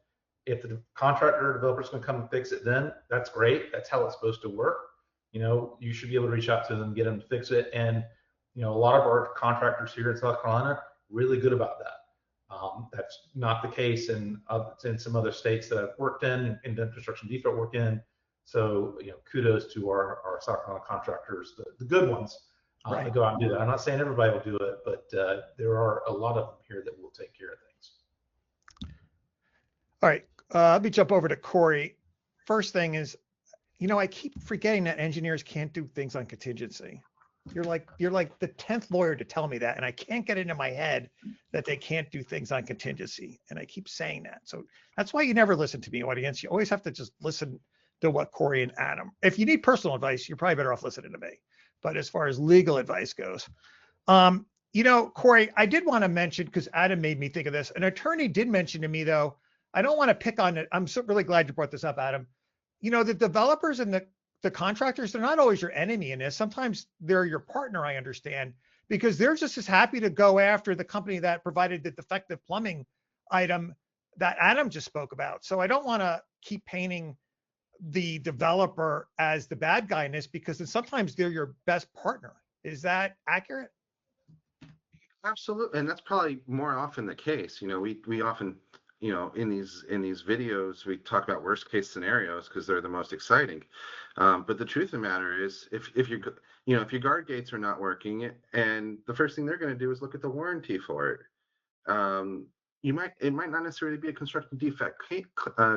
if the contractor or developer is going to come and fix it, then that's great. That's how it's supposed to work. You should be able to reach out to them, get them to fix it. And, a lot of our contractors here in South Carolina really good about that. That's not the case in some other states that I've worked in and done construction defect work in. So, kudos to our South Carolina contractors, the good ones, that go out and do that. I'm not saying everybody will do it, but there are a lot of them here that will take care of things. All right, let me jump over to Corey. First thing is, I keep forgetting that engineers can't do things on contingency. You're like the 10th lawyer to tell me that, and I can't get it into my head that they can't do things on contingency. And I keep saying that. So that's why you never listen to me, audience. You always have to just listen to what Corey and Adam. If you need personal advice, you're probably better off listening to me. But as far as legal advice goes, Corey, I did want to mention, because Adam made me think of this. An attorney did mention to me, though, I don't want to pick on it. I'm so really glad you brought this up, Adam. The developers and the contractors, they're not always your enemy in this. Sometimes they're your partner, I understand, because they're just as happy to go after the company that provided the defective plumbing item that Adam just spoke about. So I don't want to keep painting the developer as the bad guy in this, because then sometimes they're your best partner. Is that accurate? Absolutely, and that's probably more often the case. We often, in these videos, we talk about worst case scenarios because they're the most exciting. But the truth of the matter is, if your guard gates are not working, and the first thing they're going to do is look at the warranty for it. It might not necessarily be a construction defect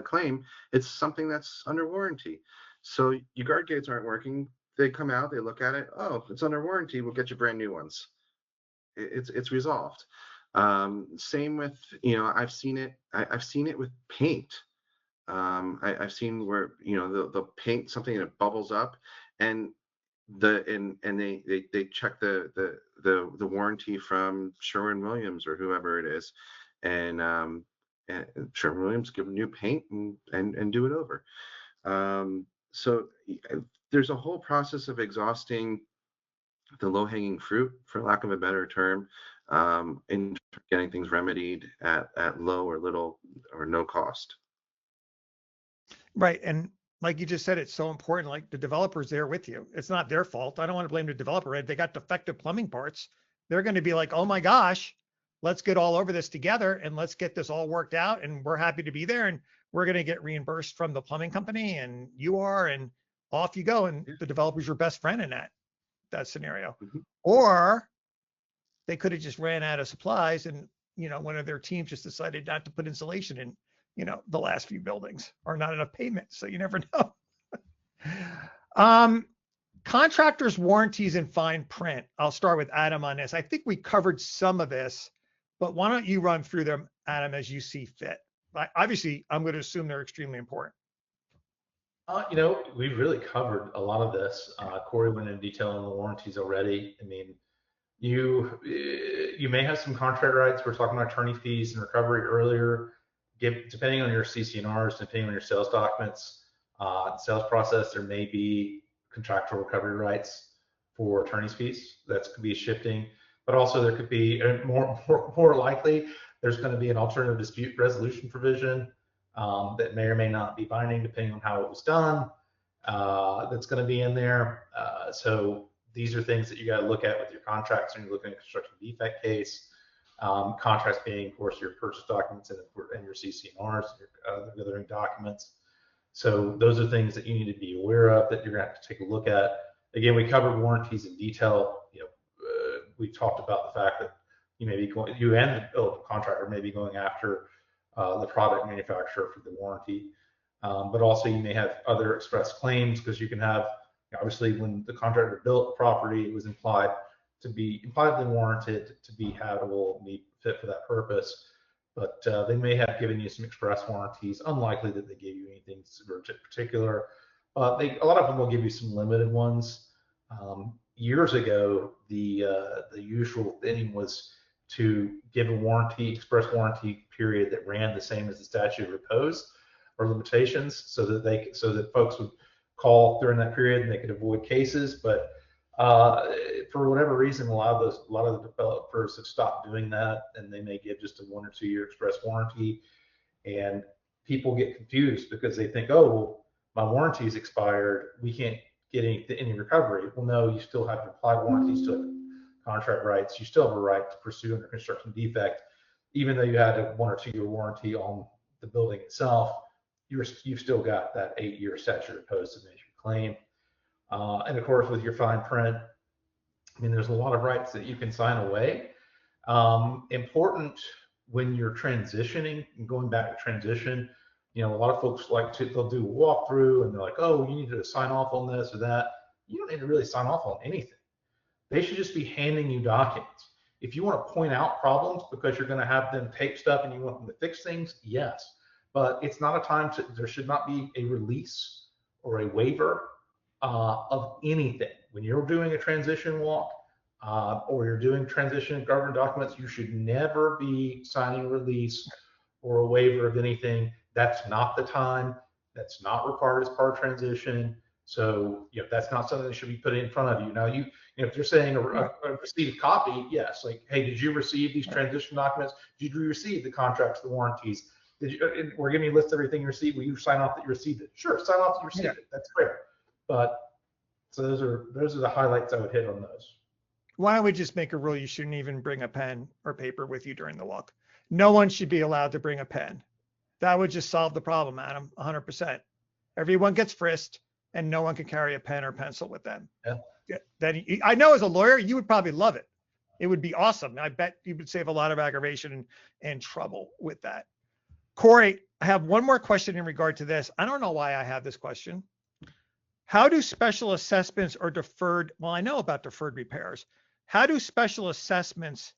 claim. It's something that's under warranty. So your guard gates aren't working. They come out, they look at it. Oh, it's under warranty. We'll get you brand new ones. It's resolved. Same with, I've seen it with paint. I've seen where, the paint something that bubbles up, and they check the warranty from Sherwin-Williams or whoever it is, and Sherwin-Williams give them new paint and do it over. So there's a whole process of exhausting the low-hanging fruit, for lack of a better term, in getting things remedied at low or little or no cost. Right. And like you just said, it's so important. Like, the developer's there with you. It's not their fault. I don't want to blame the developer. Right? They got defective plumbing parts. They're going to be like, oh my gosh, let's get all over this together and let's get this all worked out. And we're happy to be there. And we're going to get reimbursed from the plumbing company, and you are, and off you go. And the developer's your best friend in that scenario. Mm-hmm. Or they could have just ran out of supplies, and one of their teams just decided not to put insulation in the last few buildings, or not enough pavement. So you never know. Contractors' warranties in fine print. I'll start with Adam on this. I think we covered some of this, but why don't you run through them, Adam, as you see fit? Obviously, I'm going to assume they're extremely important. We've really covered a lot of this. Corey went into detail on the warranties already. I mean, you may have some contract rights. We're talking about attorney fees and recovery earlier. Depending on your CC&Rs, depending on your sales documents, sales process, there may be contractual recovery rights for attorney's fees. That could be shifting, but also there could be more likely there's going to be an alternative dispute resolution provision that may or may not be binding depending on how it was done. That's going to be in there. So these are things that you got to look at with your contracts when you're looking at a construction defect case. Contracts being, of course, your purchase documents and your CC&Rs, your other documents. So those are things that you need to be aware of that you're going to have to take a look at. Again, we covered warranties in detail. We talked about the fact that you and the contractor may be going after the product manufacturer for the warranty, but also you may have other express claims because you can have, obviously, when the contractor built the property, it was impliedly warranted to be habitable and be fit for that purpose. But they may have given you some express warranties. Unlikely that they gave you anything particular. A lot of them will give you some limited ones. Years ago, the usual thing was to give a express warranty period that ran the same as the statute of repose or limitations, so that folks would call during that period and they could avoid cases. But for whatever reason, a lot of the developers have stopped doing that, and they may give just a 1 or 2 year express warranty. And people get confused because they think, oh, well, my warranty is expired, we can't get any recovery. Well, no, you still have to apply warranties to contract rights. You still have a right to pursue under construction defect, even though you had a 1 or 2 year warranty on the building itself. You've still got that 8 year statute of repose to make your claim. And of course, with your fine print, I mean, there's a lot of rights that you can sign away. Important when you're transitioning and going back to transition, a lot of folks they'll do a walkthrough and they're like, oh, you need to sign off on this or that. You don't need to really sign off on anything. They should just be handing you documents. If you want to point out problems because you're going to have them tape stuff and you want them to fix things, yes. But it's not a time there should not be a release or a waiver of anything. When you're doing a transition walk or you're doing transition government documents, you should never be signing a release or a waiver of anything. That's not the time. That's not required as part of transition. So that's not something that should be put in front of you. Now, if you're saying a received copy, yes, like, hey, did you receive these transition documents? Did you receive the contracts, the warranties? We're giving you a list of everything you received. Will you sign off that you received it? Sure, sign off that you received it. That's fair. But so those are the highlights I would hit on those. Why don't we just make a rule you shouldn't even bring a pen or paper with you during the walk? No one should be allowed to bring a pen. That would just solve the problem, Adam, 100%. Everyone gets frisked and no one can carry a pen or pencil with them. Yeah. Then I know as a lawyer, you would probably love it. It would be awesome. I bet you would save a lot of aggravation and trouble with that. Corey, I have one more question in regard to this. I don't know why I have this question. How do special assessments or deferred, well, I know about deferred repairs. How do special assessments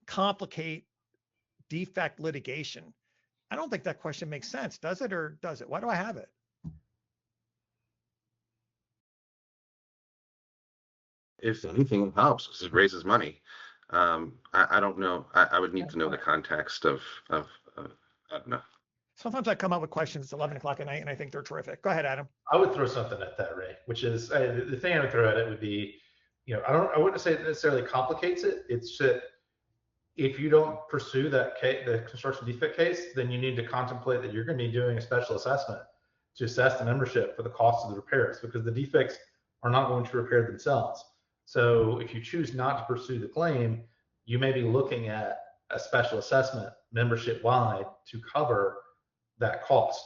complicate defect litigation? I don't think that question makes sense. Does it or does it? Why do I have it? If anything, it helps because it raises money. I don't know. I would need to know the context of I don't know. Sometimes I come up with questions. It's 11 o'clock at night and I think they're terrific. Go ahead, Adam. I would throw something at that, Ray, which is the thing I would throw at it would be, I wouldn't say it necessarily complicates it. It's that if you don't pursue the construction defect case, then you need to contemplate that you're going to be doing a special assessment to assess the membership for the cost of the repairs, because the defects are not going to repair themselves. So if you choose not to pursue the claim, you may be looking at a special assessment membership wide to cover that cost.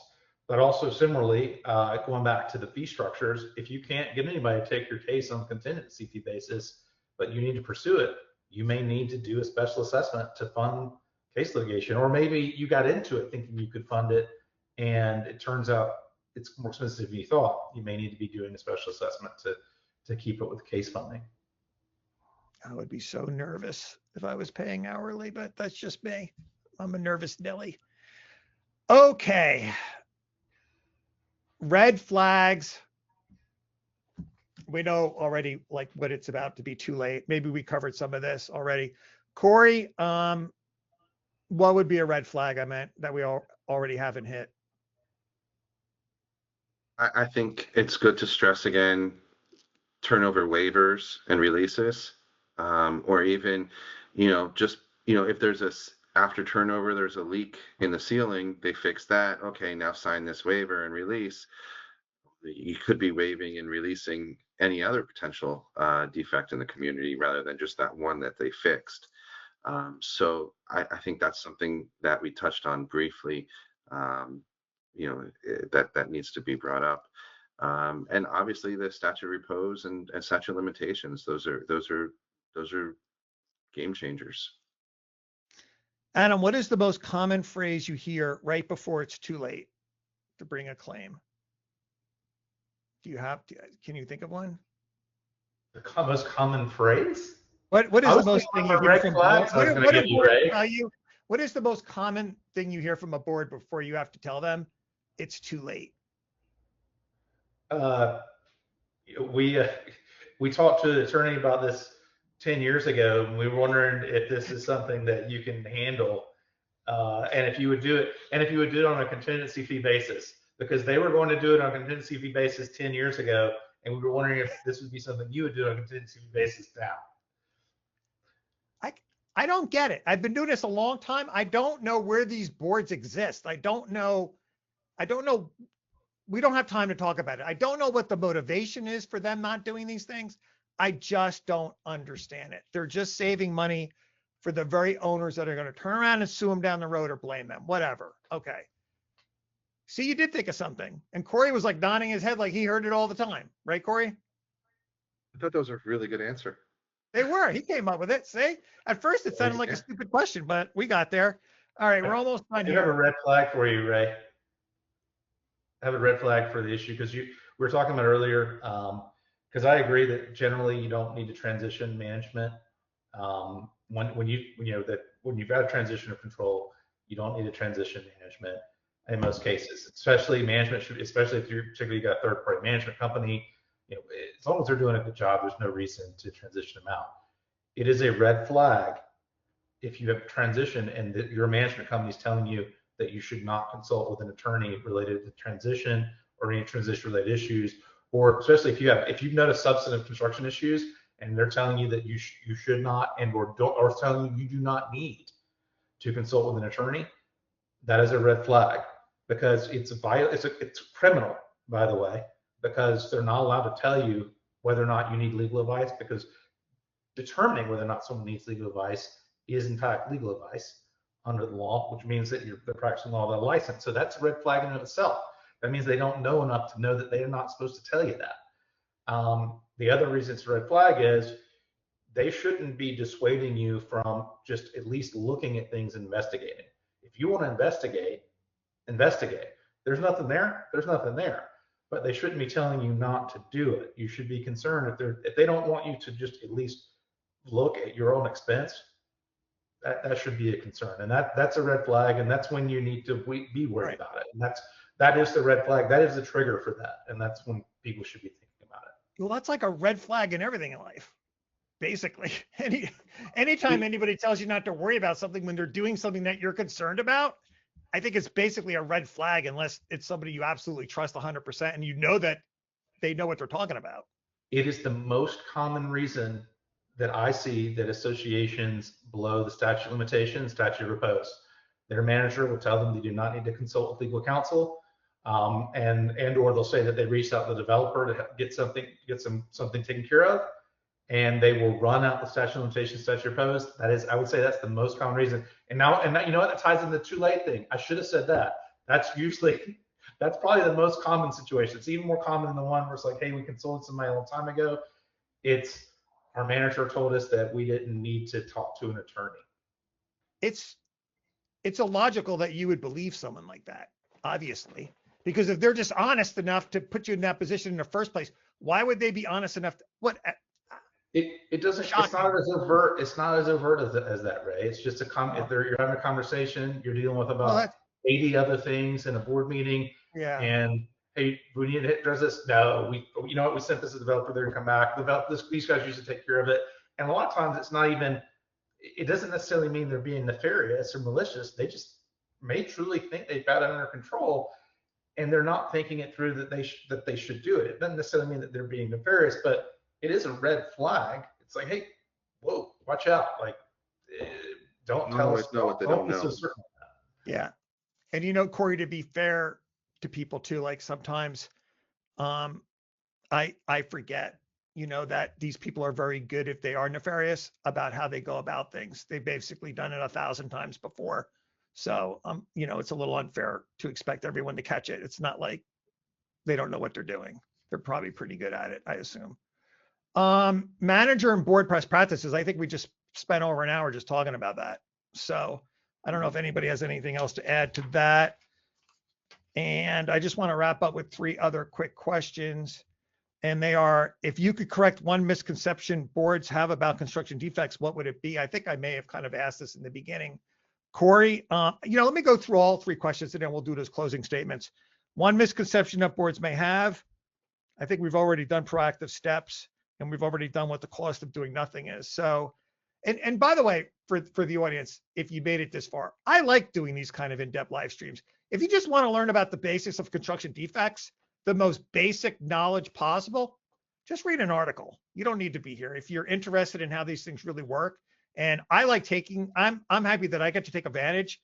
But also similarly, going back to the fee structures, if you can't get anybody to take your case on a contingency fee basis, but you need to pursue it, you may need to do a special assessment to fund case litigation. Or maybe you got into it thinking you could fund it, and it turns out it's more expensive than you thought. You may need to be doing a special assessment to keep it with case funding. I would be so nervous if I was paying hourly, but that's just me. I'm a nervous Nelly. Okay. Red flags. We know already like what it's about to be too late. Maybe we covered some of this already. Corey, what would be a red flag I meant that we already haven't hit? I think it's good to stress again turnover waivers and releases, or even, just, if there's after turnover, there's a leak in the ceiling, they fix that. Okay, now sign this waiver and release. You could be waiving and releasing any other potential defect in the community rather than just that one that they fixed. So I think that's something that we touched on briefly. That needs to be brought up. And obviously the statute of repose and statute of limitations, those are game changers. Adam, what is the most common phrase you hear right before it's too late to bring a claim? Can you think of one? The most common phrase? What is the most thing you hear from what is the most common thing you hear from a board before you have to tell them it's too late? We talked to the attorney about this 10 years ago, and we were wondering if this is something that you can handle, and if you would do it on a contingency fee basis, because they were going to do it on a contingency fee basis 10 years ago, and we were wondering if this would be something you would do on a contingency fee basis now. I don't get it. I've been doing this a long time. I don't know where these boards exist. I don't know. We don't have time to talk about it. I don't know what the motivation is for them not doing these things. I just don't understand it. They're just saving money for the very owners that are going to turn around and sue them down the road or blame them, whatever. Okay. See, you did think of something. And Corey was like nodding his head like he heard it all the time. Right, Corey? I thought that was a really good answer. They were. He came up with it. See? At first it sounded like a stupid question, but we got there. All right, we're almost done here. I have a red flag for you, Ray. I have a red flag for the issue because we were talking about earlier, because I agree that generally you don't need to transition management. When you've got a transition of control, you don't need to transition management in most cases, especially especially if you're particularly got a third-party management company. As long as they're doing a good job, there's no reason to transition them out. It is a red flag if you have transition and your management company is telling you that you should not consult with an attorney related to transition or any transition-related issues, or especially if you've noticed substantive construction issues and they're telling you that you should not or telling you do not need to consult with an attorney. That is a red flag because it's criminal, by the way, because they're not allowed to tell you whether or not you need legal advice, because determining whether or not someone needs legal advice is in fact legal advice under the law, which means that they're practicing law without a license. So that's a red flag in and of itself. That means they don't know enough to know that they are not supposed to tell you that. The other reason it's a red flag is they shouldn't be dissuading you from just at least looking at things and investigating. If you want to investigate. There's nothing there. But they shouldn't be telling you not to do it. You should be concerned if they don't want you to just at least look at your own expense. That should be a concern, and that's a red flag, and that's when you need to be worried about it. And that is the red flag. That is the trigger for that, and that's when people should be thinking about it. Well, that's like a red flag in everything in life, basically. Anytime anybody tells you not to worry about something when they're doing something that you're concerned about, I think it's basically a red flag unless it's somebody you absolutely trust 100% and you know that they know what they're talking about. It is the most common reason that I see that associations blow the statute of limitations, statute of repose. Their manager will tell them they do not need to consult with legal counsel, and or they'll say that they reached out to the developer to get something taken care of, and they will run out the statute of limitations, statute of repose. That is, I would say that's the most common reason. And you know what, that ties in the too late thing. I should have said that. That's probably the most common situation. It's even more common than the one where it's like, hey, we consulted somebody a long time ago. It's our manager told us that we didn't need to talk to an attorney. It's illogical that you would believe someone like that, obviously, because if they're just honest enough to put you in that position in the first place, why would they be honest enough It doesn't. It's Shocking. not as overt. It's not as overt as that, Ray. It's just Oh. if you're having a conversation, you're dealing with Well, about that's, 80 other things in a board meeting, yeah. and hey, we need to address this. No, you know what? We sent this to the developer. They're gonna come back. These guys used to take care of it. And a lot of times, it's not even. It doesn't necessarily mean they're being nefarious or malicious. They just may truly think they've got it under control, and they're not thinking it through that they should do it. It doesn't necessarily mean that they're being nefarious, but it is a red flag. It's like, hey, whoa, watch out! Like, don't tell us. Know what they don't know. Yeah. And you know, Corey, to be fair to people too, like sometimes I forget, you know, that these people are very good if they are nefarious about how they go about things. They've basically done it 1,000 times before. So you know, it's a little unfair to expect everyone to catch it. It's not like they don't know what they're doing. They're probably pretty good at it, I assume. Manager and board best practices. I think we just spent over an hour just talking about that. So I don't know if anybody has anything else to add to that. And I just want to wrap up with 3 other quick questions. And they are, if you could correct one misconception boards have about construction defects, what would it be? I think I may have kind of asked this in the beginning. Corey, you know, let me go through all 3 questions and then we'll do those closing statements. One misconception that boards may have. I think we've already done proactive steps and we've already done what the cost of doing nothing is. So, and by the way, for the audience, if you made it this far, I like doing these kind of in-depth live streams. If you just want to learn about the basics of construction defects, the most basic knowledge possible, just read an article. You don't need to be here. If you're interested in how these things really work, and I like I'm happy that I get to take advantage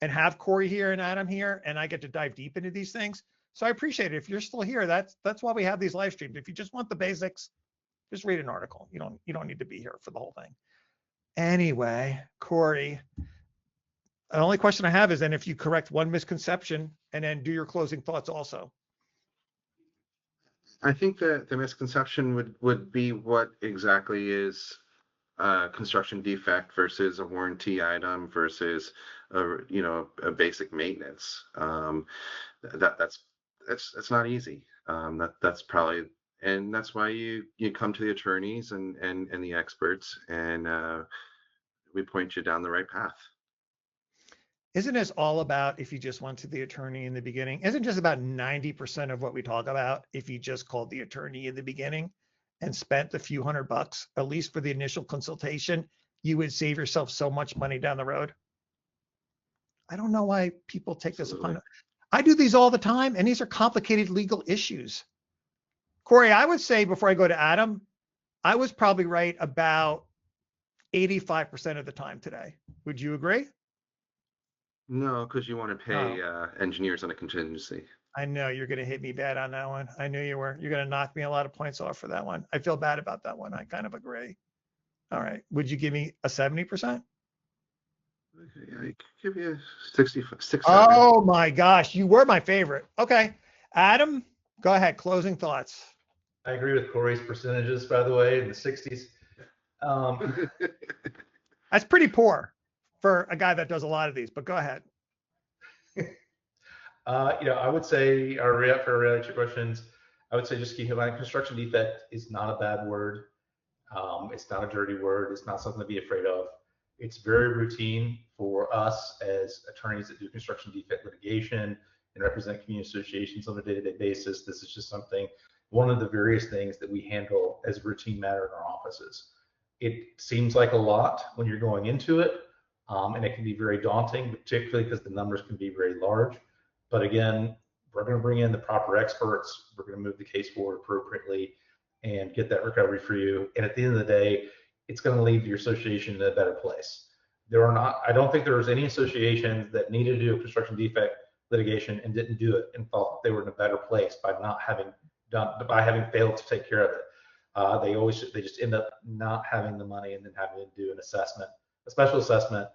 and have Corey here and Adam here, and I get to dive deep into these things. So I appreciate it. If you're still here, that's why we have these live streams. If you just want the basics, just read an article. You don't need to be here for the whole thing. Anyway, Corey, the only question I have is then if you correct one misconception and then do your closing thoughts also. I think that the misconception would be what exactly is a construction defect versus a warranty item versus a basic maintenance. That's not easy. That's probably, and that's why you come to the attorneys and the experts, and we point you down the right path. Isn't this all about if you just went to the attorney in the beginning? Isn't just about 90% of what we talk about if you just called the attorney in the beginning and spent a few $100, at least for the initial consultation, you would save yourself so much money down the road? I don't know why people take this upon. I do these all the time, and these are complicated legal issues. Corey, I would say before I go to Adam, I was probably right about 85% of the time today. Would you agree? No, because you want to pay engineers on a contingency. I know you're going to hit me bad on that one. I knew you were. You're going to knock me a lot of points off for that one. I feel bad about that one. I kind of agree. All right. Would you give me a 70%? I could give you 60. Oh my gosh. You were my favorite. Okay. Adam, go ahead. Closing thoughts. I agree with Corey's percentages, by the way, in the 60s. That's pretty poor for a guy that does a lot of these, but go ahead. I would say for our reality questions, I would say just keep in mind construction defect is not a bad word. It's not a dirty word. It's not something to be afraid of. It's very routine for us as attorneys that do construction defect litigation and represent community associations on a day-to-day basis. This is just one of the various things that we handle as a routine matter in our offices. It seems like a lot when you're going into it, and it can be very daunting, particularly because the numbers can be very large. But again, we're going to bring in the proper experts. We're going to move the case forward appropriately and get that recovery for you. And at the end of the day, it's going to leave your association in a better place. I don't think there was any associations that needed to do a construction defect litigation and didn't do it and thought they were in a better place by having failed to take care of it. They just end up not having the money and then having to do a special assessment,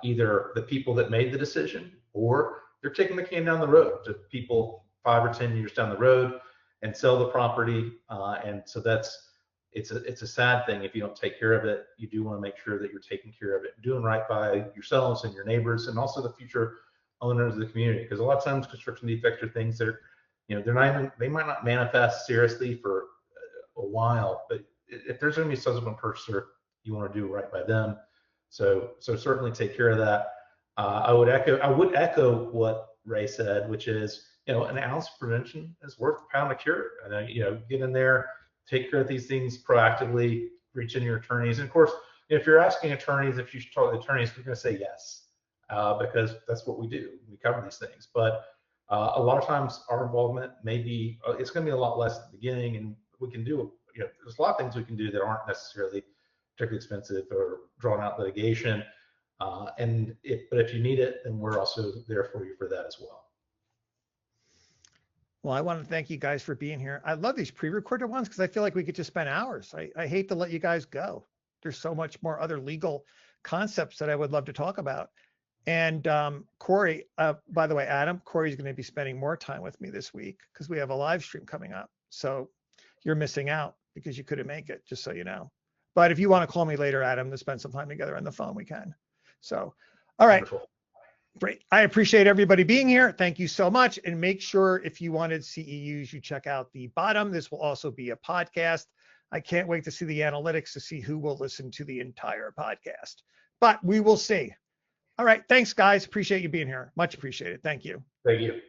either the people that made the decision or they're kicking the can down the road to people 5 or 10 years down the road and sell the property. And so it's a sad thing if you don't take care of it. You do want to make sure that you're taking care of it, doing right by yourselves and your neighbors and also the future owners of the community. Because a lot of times construction defects are things that are, they might not manifest seriously for a while, but if there's going to be a subsequent purchaser, you want to do right by them. So certainly take care of that. I would echo what Ray said, which is, an ounce of prevention is worth a pound of cure. And get in there, take care of these things proactively, reach into your attorneys. And of course, if you're asking attorneys, if you talk to attorneys, they're going to say yes, because that's what we do. We cover these things. But a lot of times our involvement may be, it's going to be a lot less at the beginning, and we can do, there's a lot of things we can do that aren't necessarily particularly expensive or drawn out litigation. But if you need it, then we're also there for you for that as well. Well, I want to thank you guys for being here. I love these pre-recorded ones because I feel like we could just spend hours. I hate to let you guys go. There's so much more other legal concepts that I would love to talk about. And Corey, by the way, Adam, Corey's going to be spending more time with me this week because we have a live stream coming up. So you're missing out because you couldn't make it, just so you know. But if you want to call me later, Adam, to spend some time together on the phone, we can. So, all right. Wonderful. Great. I appreciate everybody being here. Thank you so much. And make sure if you wanted CEUs, you check out the bottom. This will also be a podcast. I can't wait to see the analytics to see who will listen to the entire podcast, but we will see. All right. Thanks, guys. Appreciate you being here. Much appreciated. Thank you. Thank you.